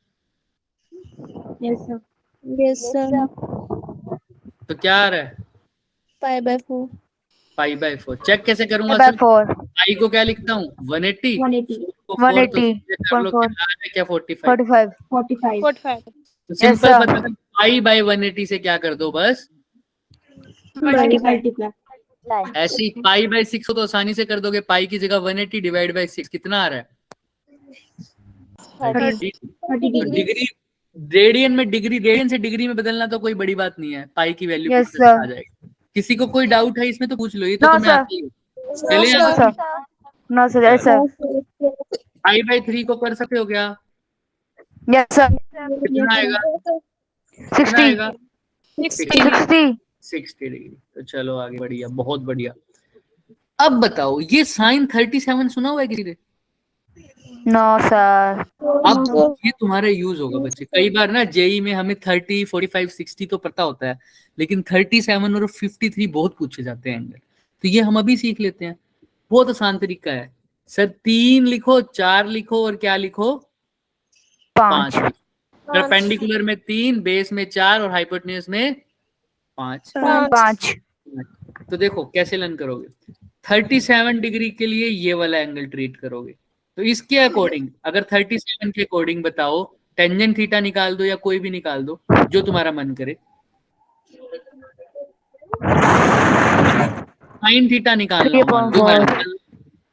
Speaker 2: यस सर
Speaker 1: तो क्या आ रहा है,
Speaker 2: pi by 4
Speaker 1: pi by 4। Check कैसे करूंगा
Speaker 6: बाय
Speaker 1: सर,
Speaker 6: 4
Speaker 1: पाई को क्या लिखता हूँ 180,
Speaker 5: 180
Speaker 1: को 4 तो
Speaker 6: 180
Speaker 1: कर लो, क्या आ रहा है क्या 45।
Speaker 6: 45
Speaker 5: 45
Speaker 1: तो सिंपल
Speaker 6: sir.
Speaker 1: बता, पाई बाय 180 से क्या कर दो बस,
Speaker 5: मल्टीप्लाई
Speaker 1: ऐसे ही पाई बाय 6 हो तो आसानी से कर दोगे, पाई की जगह 180 डिवाइड बाय 6 कितना आ रहा है 30। तो डिग्री, रेडियन में डिग्री, रेडियन से डिग्री में बदलना तो कोई बड़ी बात नहीं है, पाई की वैल्यू
Speaker 6: Yes,
Speaker 1: आ
Speaker 6: sir.
Speaker 1: जाएगी। किसी को कोई डाउट है इसमें तो पूछ लो, ये तो
Speaker 6: No,
Speaker 1: तुम्हें
Speaker 6: sir.
Speaker 1: आती है। चलिए
Speaker 6: no sir no sir yes sir
Speaker 1: pi by 3 को कर सकते हो क्या,
Speaker 6: यस सर
Speaker 1: कितना आएगा, कितना
Speaker 6: 60
Speaker 1: आएगा
Speaker 6: 60
Speaker 1: 60 डिग्री। तो चलो आगे, बढ़िया, बहुत बढ़िया। अब बताओ, ये साइन 37 सुना हुआ है किसी ने,
Speaker 6: नो सर
Speaker 1: अब ये तुम्हारा यूज होगा बच्चे, कई बार ना जेई में हमें 30 45 60 तो पता होता है, लेकिन 37 और 53 बहुत पूछे जाते हैं एंगल, तो ये हम अभी सीख लेते हैं। बहुत आसान तरीका है सर, 3 लिखो, 4 लिखो और क्या लिखो 5
Speaker 6: 5
Speaker 1: लिखो। परपेंडिकुलर में 3, बेस में 4 और हाइपोटेन्यूज में 5।
Speaker 6: 5
Speaker 1: तो देखो कैसे लर्न करोगे, 37 डिग्री के लिए ये वाला एंगल ट्रीट करोगे, तो इसके अकॉर्डिंग अगर 37 के अकॉर्डिंग बताओ, टेंजेंट थीटा निकाल दो या कोई भी निकाल दो जो तुम्हारा मन करे, साइन थीटा निकालना,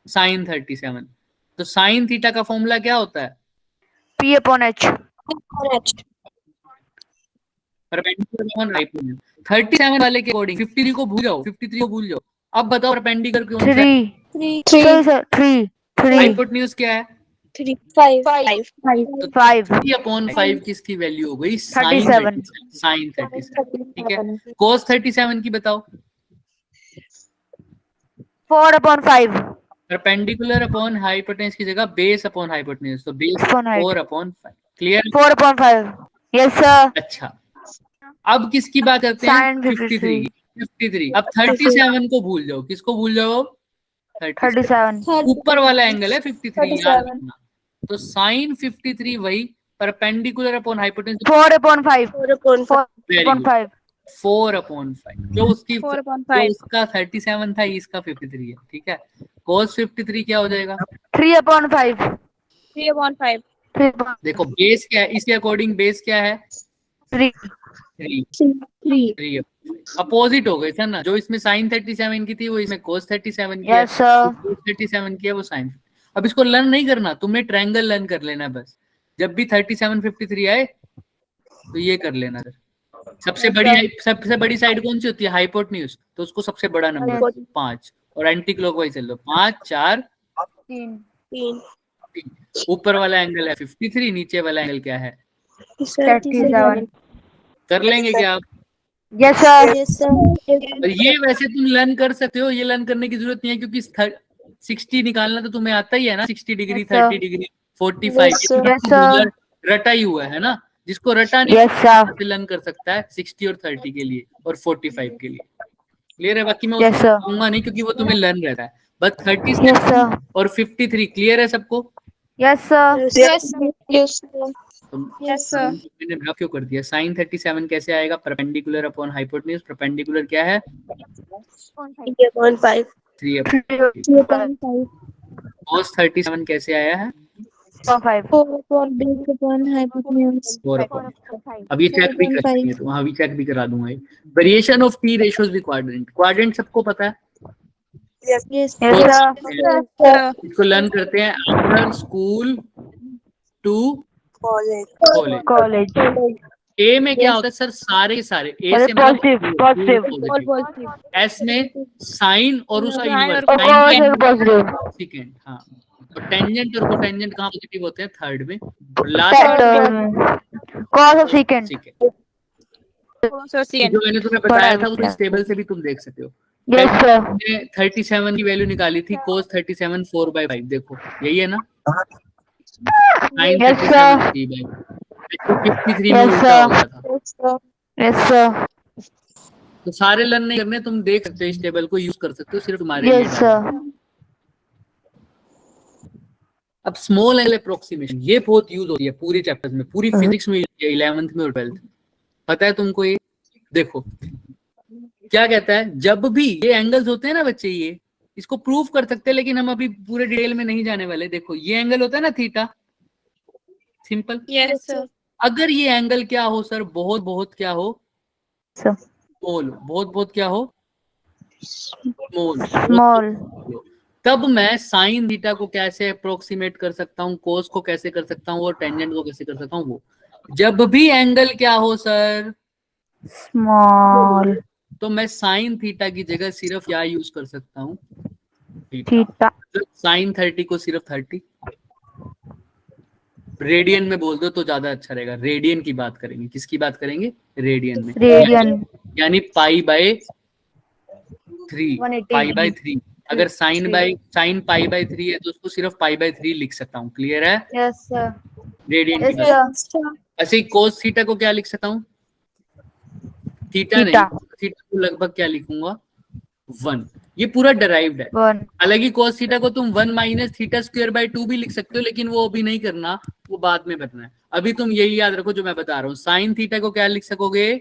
Speaker 1: साइन 37, तो साइन थीटा का फॉर्मूला क्या होता है,
Speaker 6: P upon H
Speaker 1: perpendicular upon hypotenuse. 37 वाले के अकॉर्डिंग 53 को भूल जाओ, 53 को भूल जाओ। अब बताओ परपेंडिकुलर कौन सा है,
Speaker 6: 3 सर 3
Speaker 1: हाइपोटेन्यूज क्या है,
Speaker 2: 5
Speaker 1: तो
Speaker 6: 5
Speaker 1: 3/5 किसकी वैल्यू हो गई,
Speaker 6: 37
Speaker 1: साइन 37, ठीक है। कोस 37 की बताओ,
Speaker 6: 4 upon 5
Speaker 1: परपेंडिकुलर अपॉन हाइपोटेन्यूज की जगह बेस अपॉन हाइपोटेन्यूज, तो base
Speaker 6: Upon height.
Speaker 1: 4/5, clear.
Speaker 6: 4 upon 5 yes sir
Speaker 1: अच्छा, अब किसकी बात करते हैं,
Speaker 6: Sin
Speaker 1: 53 53। अब 37 को भूल जाओ, किसको भूल जाओ, 37
Speaker 6: 37
Speaker 1: ऊपर वाला एंगल है 53, याद रखना। तो साइन 53 वही, perpendicular upon hypotenuse
Speaker 6: 4 upon 5
Speaker 1: very
Speaker 6: 5
Speaker 1: 4/5, जो उसकी जो उसका 37 था, इसका 53 है, ठीक है। cos 53 क्या हो जाएगा,
Speaker 6: 3 upon 5
Speaker 1: देखो बेस क्या है, इसके अकॉर्डिंग बेस क्या है
Speaker 6: 3
Speaker 1: 3 अपोजिट हो गए थे ना, जो इसमें साइन 37 की थी वो इसमें cos 37 की है,
Speaker 6: यस सर
Speaker 1: 37 की है वो साइन। अब इसको लर्न नहीं करना, तुम्हें ट्रायंगल लर्न कर लेना बस, जब भी 37 53 आए तो ये कर लेना सर। सबसे बड़ी साइड कौन सी होती है, हाइपोटेन्यूज, तो उसको सबसे बड़ा नंबर 5, और एंटी क्लॉकवाइज चल दो, 5 4 3। ऊपर वाला एंगल है 53, नीचे वाला एंगल क्या है
Speaker 6: 37
Speaker 1: कर लेंगे क्या आप,
Speaker 6: यस सर
Speaker 1: और ये वैसे तुम लर्न कर सकते हो, ये लर्न करने की जरूरत नहीं है, क्योंकि 60 निकालना तो तुम्हें आता ही है ना, 60 degree
Speaker 6: Yes, sir.
Speaker 1: 30 degree 45
Speaker 6: Yes, sir.
Speaker 1: रटा ही हुआ है ना, जिसको रटा नहीं
Speaker 6: यस सर
Speaker 1: लर्न कर सकता है 60 और 30 के लिए और 45 के लिए, क्लियर है। बाकी मैं
Speaker 6: Yes, sir.
Speaker 1: कहूंगा नहीं क्योंकि वो तुम्हें लर्न रहता है, बस 37
Speaker 6: यस सर
Speaker 1: और 53 क्लियर है सबको।
Speaker 6: यस सर
Speaker 1: तो मैंने ड्रॉ क्यों कर दिया, साइन 37 कैसे आएगा, परपेंडिकुलर अपॉन हाइपोटेन्यूज, परपेंडिकुलर क्या है 3/5, cos 37 कैसे आया है
Speaker 6: 5.
Speaker 2: 4 base upon hypotenuse.
Speaker 1: 4/5. अब ये चेक भी कर
Speaker 2: 4/5.
Speaker 1: लेंगे, तो हाँ भी चेक भी करा दूंगा ये। Variation of T ratios with quadrant. Quadrant सबको पता है,
Speaker 2: Yes.
Speaker 6: Yes,
Speaker 1: तो
Speaker 6: sir.
Speaker 1: इसको लर्न करते हैं after school to college.
Speaker 6: College.
Speaker 1: A में क्या होता है सर, सारे सारे ए से
Speaker 6: Positive, positive.
Speaker 2: All positive.
Speaker 1: S में साइन और उसका
Speaker 2: Sine
Speaker 1: इनवर्स,
Speaker 6: और cos है positive.
Speaker 1: सेकंड, हाँ। और टेंजेंट और कोटेंजेंट कहाँ पॉजिटिव होते हैं, थर्ड में। और लास्ट
Speaker 6: Cos of secant.
Speaker 1: जो मैंने तुम्हें बताया था उस टेबल से भी तुम देख सकते हो।
Speaker 6: Yes, sir.
Speaker 1: मैंने 37 की वैल्यू निकाली थी, cos 37 4/5, देखो यही है ना, sin
Speaker 6: Yes,
Speaker 1: 37
Speaker 6: sir.
Speaker 1: 3/5, 53 में
Speaker 6: Yes,
Speaker 1: उल्टा हो
Speaker 6: sir.
Speaker 1: गया था।
Speaker 6: Yes, sir.
Speaker 1: तो सारे लर्न नहीं करने, तुम देख सकते हो, इस टेबल को यूज कर सकते हो, सिर्फ तुम्हारे लिए
Speaker 6: Yes,
Speaker 1: डाला।
Speaker 6: sir.
Speaker 1: अब स्मॉल एंगल अप्रोक्सीमेशन, ये बहुत यूज होती है पूरी चैप्टर्स में, पूरी फिजिक्स में, 11th में और 12th में। पता है तुमको ये? देखो क्या कहता है, जब भी ये एंगल्स होते हैं ना बच्चे, ये इसको प्रूव कर सकते हैं, लेकिन हम अभी पूरे डिटेल में नहीं जाने वाले। देखो ये एंगल होता है ना थीटा, सिंपल।
Speaker 2: Yes, sir.
Speaker 1: अगर ये एंगल क्या हो सर, बहुत बहुत क्या हो,
Speaker 6: Sir.
Speaker 1: स्मॉल, बहुत बहुत क्या हो, स्मॉल,
Speaker 6: Small.
Speaker 1: तब मैं साइन थीटा को कैसे अप्रोक्सीमेट कर सकता हूँ, कोस को कैसे कर सकता हूँ और टेंजेंट को कैसे कर सकता हूँ। वो जब भी एंगल क्या हो सर,
Speaker 6: Small.
Speaker 1: तो मैं साइन थीटा की जगह सिर्फ क्या यूज कर सकता हूँ,
Speaker 6: Theta.
Speaker 1: साइन 30 को सिर्फ 30। रेडियन में बोल दो तो ज्यादा अच्छा रहेगा, रेडियन की बात करेंगे। किसकी बात करेंगे, रेडियन में।
Speaker 6: Radian.
Speaker 1: यानी π/3, π/3। अगर साइन π/3 है तो उसको सिर्फ π/3 लिख सकता हूँ। क्लियर है?
Speaker 6: Yes, sir.
Speaker 1: रेडियन की
Speaker 6: Yes,
Speaker 1: बात। ऐसे ही कोस थीटा को क्या लिख सकता हूँ, थीटा नहीं, थीटा को लगभग क्या लिखूंगा, 1। ये पूरा डराइव्ड है।
Speaker 6: 1.
Speaker 1: हालांकि cos थीटा को तुम 1 - θ²/2 भी लिख सकते हो, लेकिन वो अभी नहीं करना, वो बाद में करना है। अभी तुम यही याद रखो जो मैं बता रहा हूँ। साइन थीटा को क्या लिख सकोगे,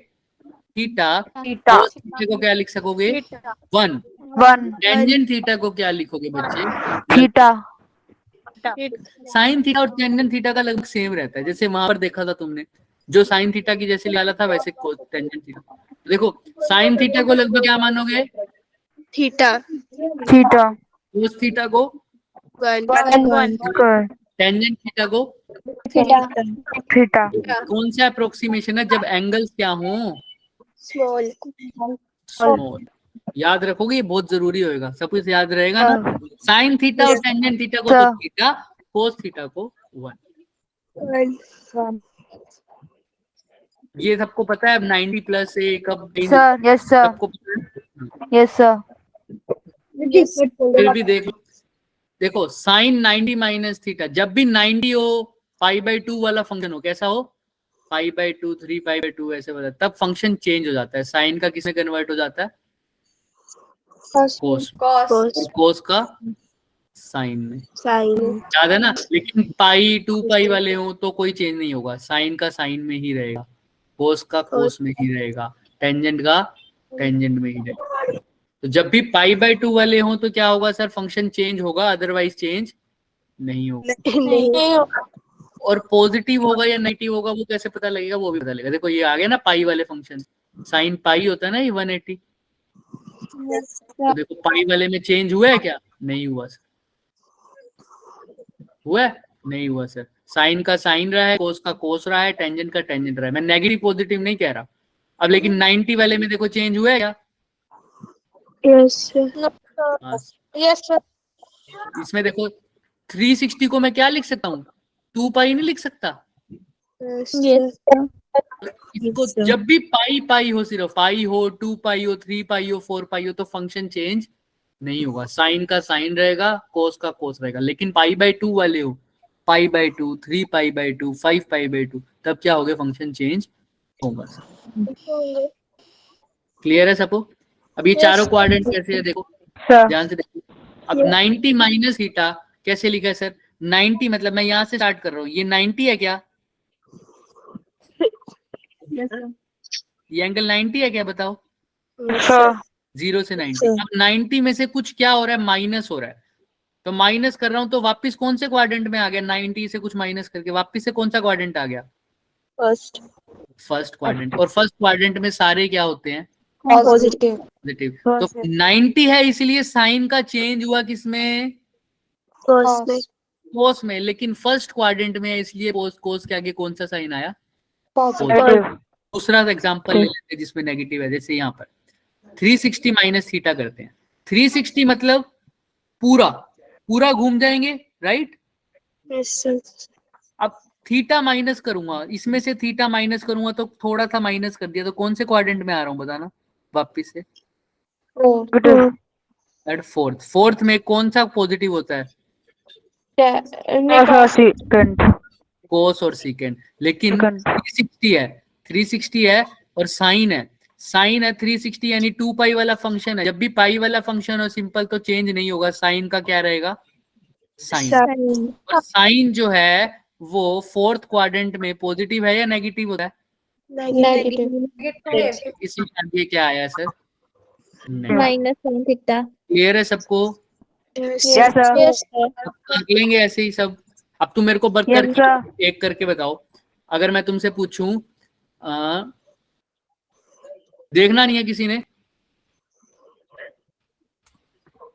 Speaker 1: थीटा।
Speaker 6: Theta.
Speaker 1: cos थीटा को क्या लिख सकोगे, 1।
Speaker 6: 1.
Speaker 1: टेंजेंट थीटा को क्या लिखोगे बच्चे,
Speaker 6: Theta.
Speaker 1: साइन थीटा और टेंजेंट थीटा का लगभग सेम रहता है। जैसे वहां पर देखा था तुमने, जो साइन थीटा की जैसे निकाला था वैसे टेंजेंट थीटा। देखो साइन थीटा को लगभग क्या मानोगे,
Speaker 2: Theta.
Speaker 6: Theta.
Speaker 1: कोस थीटा को,
Speaker 2: 1.
Speaker 6: Square.
Speaker 1: टेंजेंट थीटा को।
Speaker 6: Theta.
Speaker 1: कौन सा अप्रोक्सीमेशन है, जब एंगल्स क्या हो,
Speaker 2: Small.
Speaker 1: स्मॉल। याद रखोगे, ये बहुत जरूरी होगा, सब कुछ याद रहेगा ना। साइन थीटा और टेंजेंट थीटा को तो थीटा, कोस थीटा को 1।
Speaker 2: 1.
Speaker 1: ये सबको पता है। अब 90+ से कब
Speaker 6: Sir. Yes, sir.
Speaker 1: सबको पता है।
Speaker 6: Yes, sir.
Speaker 1: फिर भी देख लो, देखो साइन 90 - थीटा, जब भी 90 हो, π/2 वाला फंक्शन हो, कैसा हो, π/2, 3π/2 ऐसे वाला, तब फंक्शन चेंज हो जाता है। साइन का किसमें कन्वर्ट हो जाता है, कोस। कोस का साइन में, याद है ना। लेकिन π/2 वाले हो तो कोई चेंज नहीं होगा, साइन का साइन में ही रहेगा, कोस का कोस में ही रहेगा, टेंजेंट का टेंजेंट में ही रहेगा। तो जब भी π/2 वाले हो तो क्या होगा सर, फंक्शन चेंज होगा, अदरवाइज चेंज नहीं होगा। और पॉजिटिव होगा या नेगेटिव होगा वो कैसे पता लगेगा, वो भी पता लगेगा। देखो ये आ गया ना पाई वाले फंक्शन, साइन पाई होता है ना ये 180। तो देखो पाई वाले में चेंज हुआ है क्या, नहीं हुआ सर, हुआ है नहीं हुआ सर। साइन का साइन रहा है, कोस का कोस रहा है, टेंजेंट का टेंजेंट रहा है। मैं नेगेटिव पॉजिटिव नहीं कह रहा। अब लेकिन 90 वाले में देखो चेंज हुआ है क्या,
Speaker 2: Yes, sir.
Speaker 1: इसमें देखो 360 को मैं क्या लिख सकता हूँ, 2 पाई नहीं लिख सकता।
Speaker 2: Yes.
Speaker 1: इसको जब भी पाई पाई हो, सिर्फ पाई हो, 2 पाई हो, 3 पाई हो, 4 पाई हो, तो फंक्शन चेंज नहीं होगा। साइन का साइन रहेगा, कोस का कोस रहेगा। लेकिन π/2 वाले हो, π/2, 3π/2, 5π/2, तब क्या हो गया, फंक्शन चेंज होगा। क्लियर है सबको? अब ये चारों क्वाड्रेंट कैसे है देखो, ध्यान से देखो। अब 90 माइनस थीटा कैसे लिखा है सर, 90 मतलब मैं यहाँ से स्टार्ट कर रहा हूँ, ये 90 है क्या, ये एंगल 90 है क्या, बताओ। 0 से 90। अब 90 में से कुछ क्या हो रहा है, माइनस हो रहा है। तो माइनस कर रहा हूं तो वापस कौन से क्वाड्रेंट में आ गया? 90 से कुछ माइनस करके वापस से कौन सा क्वाड्रेंट आ गया?
Speaker 2: First
Speaker 1: first quadrant. और फर्स्ट क्वाड्रेंट में सारे क्या होते हैं?
Speaker 2: Positive
Speaker 1: positive. तो 90 है इसलिए साइन का चेंज हुआ किसमें?
Speaker 2: फर्स्ट में
Speaker 1: कोस में। लेकिन फर्स्ट क्वाड्रेंट में है इसलिए कोस के आगे कौन सा साइन आया?
Speaker 2: पॉजिटिव
Speaker 1: दूसरा एग्जांपल ले लेते हैं जिसमें नेगेटिव है। जैसे यहाँ पर 360 माइनस थीटा करते हैं। 360 मतलब पूरा पूरा घूम जाएंगे, राइट? अब थीटा माइनस करूंगा, इसमें से थीटा माइनस करूंगा तो थोड़ा सा माइनस कर दिया तो कौन से क्वाड्रेंट में आ रहा हूँ बताना वापिस से? फोर्थ में कौन सा पॉजिटिव होता है? कोस और सीकेंड। लेकिन 360 है और साइन है 360 यानी 2 पाई वाला फंक्शन है। जब भी पाई वाला फंक्शन हो सिंपल तो चेंज नहीं होगा, साइन का क्या रहेगा? साइन। और साइन जो है वो फोर्थ क्वाड्रेंट में पॉजिटिव है या नेगेटिव होता है?
Speaker 4: नेगेटिव।
Speaker 1: इसी आगे क्या आया sir?
Speaker 5: Minus sine theta.
Speaker 1: Clear है सबको?
Speaker 6: Yes sir.
Speaker 1: कर लेंगे ऐसे ही सब। अब तुम मेरे को बर्क
Speaker 6: Yes,
Speaker 1: करके
Speaker 6: sir.
Speaker 1: एक करके बताओ। अगर मैं तुमसे पूछूं, देखना नहीं है किसी ने,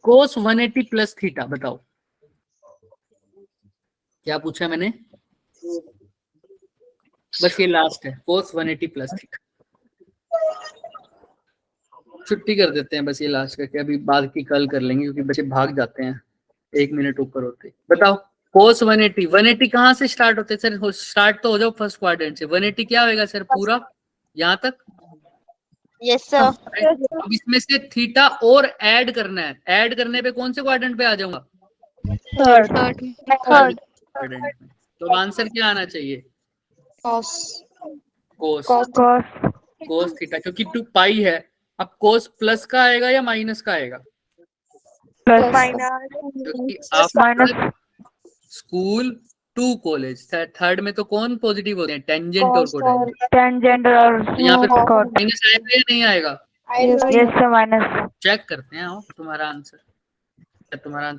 Speaker 1: कोस 180 प्लस थीटा बताओ। क्या पूछा मैंने? बस ये लास्ट है, कोस 180 प्लस थीटा। छुट्टी कर देते हैं बस ये लास्ट करके, अभी बाद की कल कर लेंगे क्योंकि बच्चे भाग जाते हैं 1 मिनट ऊपर होते। बताओ कोस 180 कहाँ से स्टार्ट होते हैं सर? स्टार्ट तो हो जाओ फर्स्ट क्वाड्रेंट से। 180 क्या होगा सर? पूरा यहाँ तक।
Speaker 2: यस सर
Speaker 1: अब इसमें से थीटा और ऐड करना है। ऐड करने पे कौन से क्वाड्रेंट पे आ जाऊंगा?
Speaker 2: थर्ड
Speaker 1: क्वाड्रेंट में। तो आंसर क्या आना चाहिए? कोस कोस थीटा, क्योंकि 2 पाई है। अब कोस प्लस का आएगा या माइनस का आएगा? क्योंकि after school to college, third में तो कौन पॉजिटिव होते हैं? टेंजेंट और कोटेंजेंट। यहाँ पे माइनस आएगा या नहीं आएगा?
Speaker 6: Yes sir minus.
Speaker 1: चेक करते हैं। आओ तुम्हारा आंसर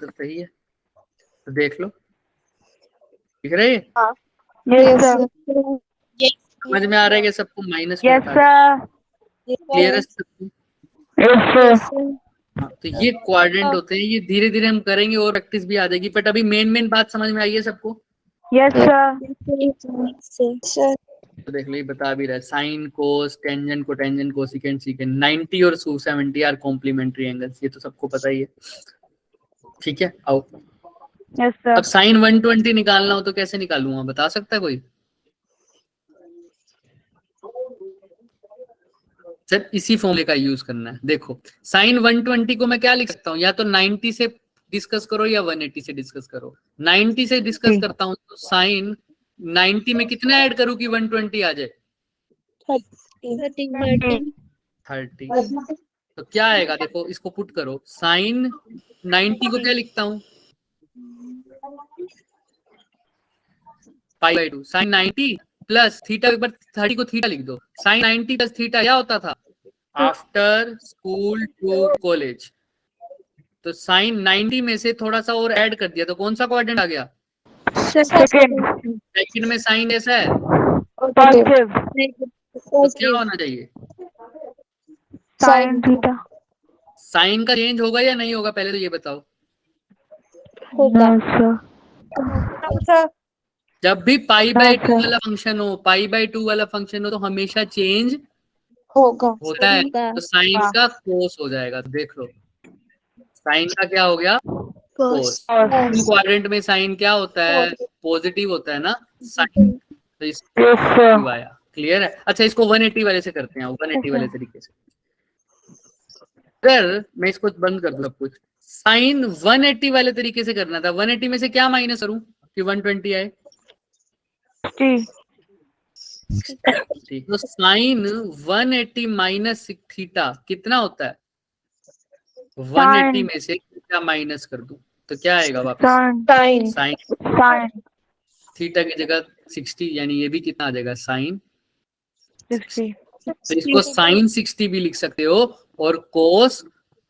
Speaker 1: सही है तो देख लो। दिख रही है?
Speaker 6: Yes sir.
Speaker 1: समझ में आ रहा है कि सबको माइनस में
Speaker 6: यस
Speaker 1: हटा
Speaker 6: सर।
Speaker 1: क्लियर है सबको?
Speaker 6: Yes sir.
Speaker 1: हाँ, तो ये क्वाड्रेंट होते हैं। ये धीरे धीरे हम करेंगे और प्रैक्टिस भी आ जाएगी। बट अभी मेन बात समझ में आई है सबको?
Speaker 6: Yes sir.
Speaker 1: तो देख लो ये बता भी रहा है, sine cos tangent cotangent cosecant secant 90 और 270 आर कॉम्प्लीमेंट्री एंगल्स। ये तो सबको पता ही है। ठीक है आओ।
Speaker 6: यस
Speaker 1: अब
Speaker 6: सर।
Speaker 1: साइन 120 निकालना हो तो कैसे निकालूंगा बता सकता है कोई? सर इसी फॉर्मूले का यूज करना है। देखो साइन 120 को मैं क्या लिख सकता हूँ? या तो 90 से डिस्कस करो या 180 से डिस्कस करो। 90 से डिस्कस करता हूँ तो साइन 90 में कितना ऐड करूँ कि 120 आ जाए? 30। तो क्या आएगा? देखो इसको पुट करो। साइन 90 को क्या लिखता हूँ? Pi by 2। Sine 90 plus theta, एक बार 30 को थीटा लिख दो। साइन 90 प्लस थीटा क्या होता था? After school to college. तो साइन 90 में से थोड़ा सा और ऐड कर दिया तो कौन सा क्वाड्रेंट आ गया? सेकंड में साइन ऐसा है
Speaker 6: पॉजिटिव
Speaker 1: तो क्या होना चाहिए?
Speaker 6: Sine theta.
Speaker 1: साइन का चेंज होगा या नहीं होगा पहले तो ये बताओ। जब भी पाई बाई 2 वाला फंक्शन हो, तो हमेशा चेंज होता है। तो साइन का कोस हो जाएगा। तो देख लो साइन का क्या हो गया? कोस। क्वाड्रेंट में साइन क्या होता है? पॉजिटिव होता है ना साइन। तो इसको आया। क्लियर है? अच्छा इसको 180 वाले से करते हैं। 180 वाले तरीके से अगर मैं इसको बंद कर दूं सब कुछ, साइन 180 वाले तरीके से करना था। 180 में से क्या माइनस करूं कि 120 आए? ठीक। तो साइन 180 माइनस थीटा कितना होता है? 180 में से थीटा माइनस कर दूं तो क्या आएगा वापस? साइन थीटा की जगह 60, यानी ये भी कितना आ जाएगा? साइन 60। तो इसको साइन 60 भी लिख सकते हो और कोस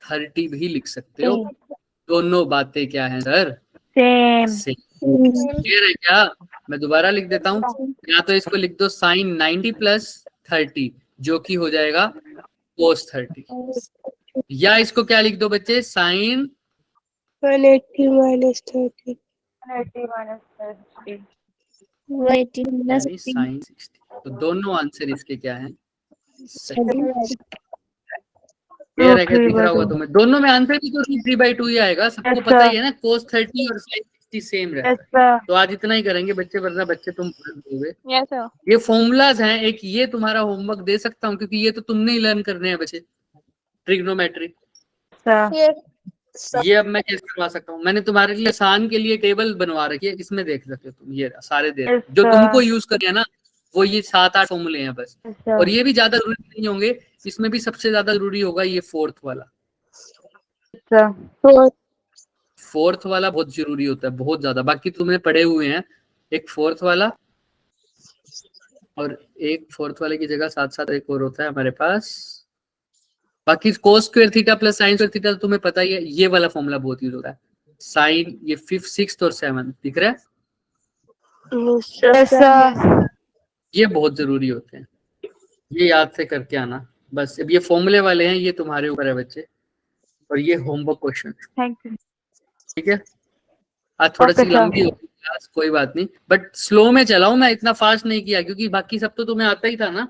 Speaker 1: 30 भी लिख सकते हो। दोनों बातें क्या है सर?
Speaker 6: सेम।
Speaker 1: क्लियर है क्या? मैं दोबारा लिख देता हूँ, या तो इसको लिख दो sin 90 + 30 जो कि हो जाएगा cos 30, या इसको क्या लिख दो बच्चे, sin
Speaker 2: 180 minus 30.
Speaker 6: 180 minus 30.
Speaker 2: 180 minus
Speaker 1: यानी sin 60। तो दोनों आंसर इसके क्या है? क्लियर है क्या? दिख रहा होगा तुम्हें, दोनों में आंसर भी तो 3/2 ही आएगा, सबको
Speaker 6: Yes,
Speaker 1: पता
Speaker 6: sir.
Speaker 1: ही है ना, cos 30 और sin 60 सेम रहता है।
Speaker 6: Yes, sir.
Speaker 1: तो आज इतना ही करेंगे बच्चे, वरना बच्चे तुम भूल दोगे।
Speaker 2: Yes, sir.
Speaker 1: ये फॉर्मूलाज हैं, एक ये तुम्हारा होमवर्क दे सकता हूँ क्योंकि ये तो तुमने ही लर्न करने हैं बच्चे, ट्रिग्नोमेट्री।
Speaker 6: Sir.
Speaker 2: Yes.
Speaker 1: ये अब मैं कैसे करवा सकता हूँ? मैंने तुम्हारे लिए आसान के लिए टेबल बनवा रखी है, इसमें देख सकते हो तुम, ये सारे दे
Speaker 6: Yes,
Speaker 1: जो
Speaker 6: sir.
Speaker 1: तुमको यूज करने हैं ना, वो ये 7-8 फॉर्मूले हैं बस।
Speaker 6: Yes, sir.
Speaker 1: और ये भी ज्यादा जरूरी नहीं होंगे, इसमें भी सबसे ज्यादा जरूरी होगा ये फोर्थ वाला।
Speaker 6: Sir.
Speaker 1: फोर्थ वाला बहुत जरूरी होता है, बहुत ज्यादा। बाकी तुम्हें पढ़े हुए हैं, एक फोर्थ वाला और एक फोर्थ वाले की जगह साथ साथ एक और होता है हमारे पास। बाकी cos square theta plus sin square theta तुम्हें पता ही है, ये वाला फॉर्मूला बहुत यूज होता है। साइन ये 5th 6th और 7th दिख रहा है,
Speaker 6: Yes, sir.
Speaker 1: ये बहुत जरूरी होते हैं, ये याद से करके आना बस। अब ये फॉर्मूले वाले हैं, ये तुम्हारे ऊपर है बच्चे, और ये होमवर्क क्वेश्चन,
Speaker 6: Thank you.
Speaker 1: ठीक है। आज थोड़ा
Speaker 6: Okay,
Speaker 1: सी
Speaker 6: sir.
Speaker 1: लंबी होगी क्लास, कोई बात नहीं, बट स्लो में चलाऊं, मैं इतना फास्ट नहीं किया क्योंकि बाकी सब तो तुम्हें आता ही था ना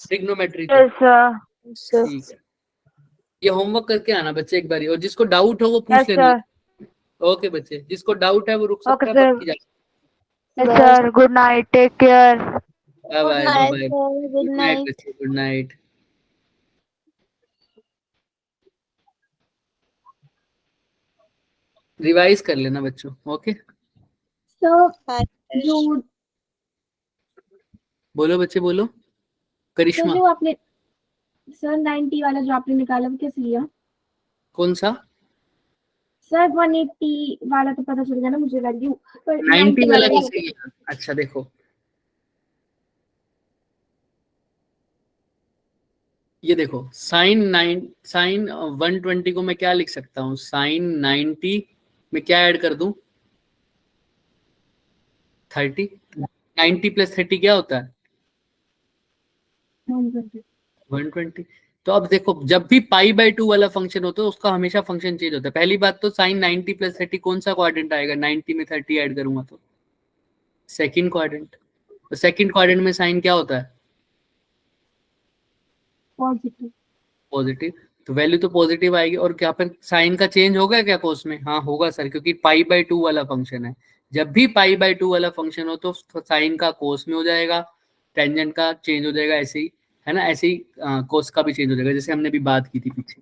Speaker 1: ट्रिग्नोमेट्री।
Speaker 6: Yes, sir.
Speaker 1: ठीक है, ये होमवर्क करके आना बच्चे एक बारी, और जिसको डाउट हो वो पूछ
Speaker 6: Yes,
Speaker 1: लेना।
Speaker 6: sir.
Speaker 1: ओके बच्चे, जिसको डाउट है वो रुक सकता
Speaker 6: Okay,
Speaker 1: है,
Speaker 6: sir.
Speaker 1: बाकी जा।
Speaker 6: Yes, sir. Good night. Take care.
Speaker 1: Bye bye
Speaker 2: night,
Speaker 1: bye.
Speaker 2: sir. Good night.
Speaker 1: बच्चे, गुड नाइट। रिवाइज कर लेना बच्चों, ओके।
Speaker 5: So,
Speaker 2: Bye.
Speaker 5: जो
Speaker 1: बोलो बच्चे बोलो। करिश्मा,
Speaker 5: जो आपने सर 90 वाला जो आपने निकाला वो कैसे लिया?
Speaker 1: कौन सा?
Speaker 5: सर 180 वाला तो पता चल गया ना मुझे, वैल्यू पर
Speaker 1: 90 वाला कैसे लिया? अच्छा देखो, ये देखो साइन 120 को मैं क्या लिख सकता हूँ, साइन 90 में क्या ऐड कर दूं, 30। 90 + 30 क्या होता है? 120। तो अब देखो, जब भी π/2 वाला फंक्शन होता है उसका हमेशा फंक्शन चेंज होता है। पहली बात तो साइन 90 + 30 कौन सा क्वाड्रेंट आएगा? 90 में 30 ऐड करूंगा तो सेकंड क्वाड्रेंट। तो सेकंड क्वाड्रेंट में साइन क्या होता है? पॉजिटिव। तो वैल्यू तो पॉजिटिव आएगी। और क्या पर साइन का चेंज होगा क्या कोस में? हाँ होगा सर, क्योंकि π/2 वाला फंक्शन है। जब भी π/2 वाला फंक्शन हो तो साइन का कोस में हो जाएगा, टेंजेंट का चेंज हो जाएगा, ऐसे ही है ना, ऐसे ही कोस का भी चेंज हो जाएगा, जैसे हमने भी बात की थी पीछे।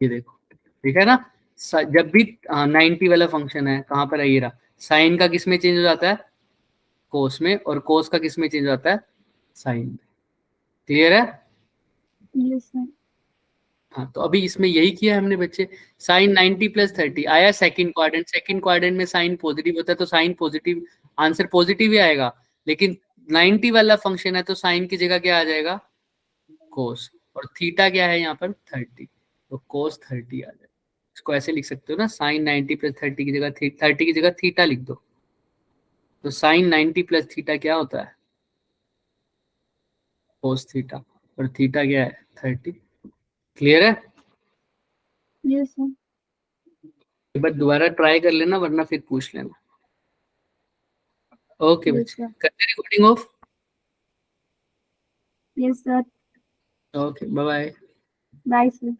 Speaker 1: ये देखो, ठीक है ना। जब भी 90 वाला फंक्शन है, कहाँ पर है? ये रहा। साइन का किस में चेंज हो जाता है? कोस में। और कोस का किस में चेंज हो जाता है? साइन में। क्लियर है?
Speaker 5: Yes sir.
Speaker 1: हाँ, तो अभी इसमें यही किया हमने बच्चे। साइन 90 + 30 आया सेकंड क्वाड्रेंट। सेकंड क्वाड्रेंट में साइन पॉजिटिव होता है तो साइन पॉजिटिव, आंसर पॉजिटिव ही आएगा। लेकिन 90 वाला फंक्शन है तो साइन की जगह क्या आ जाएगा? कोस। और थीटा क्या है यहाँ पर? 30, तो कोस 30 आ जाएगा। इसको ऐसे लिख सकते हो ना, साइन 90 + 30 की जगह 30 की जगह थीटा लिख दो। तो साइन 90 + थीटा क्या होता है? Cos theta. और थीटा क्या है? 30। क्लियर है?
Speaker 5: Yes sir.
Speaker 1: एक बार दोबारा ट्राई कर लेना, वरना फिर पूछ लेना। ओके बच्चे, करते recording off.
Speaker 5: Yes sir.
Speaker 1: Okay, bye bye.
Speaker 5: Bye sir.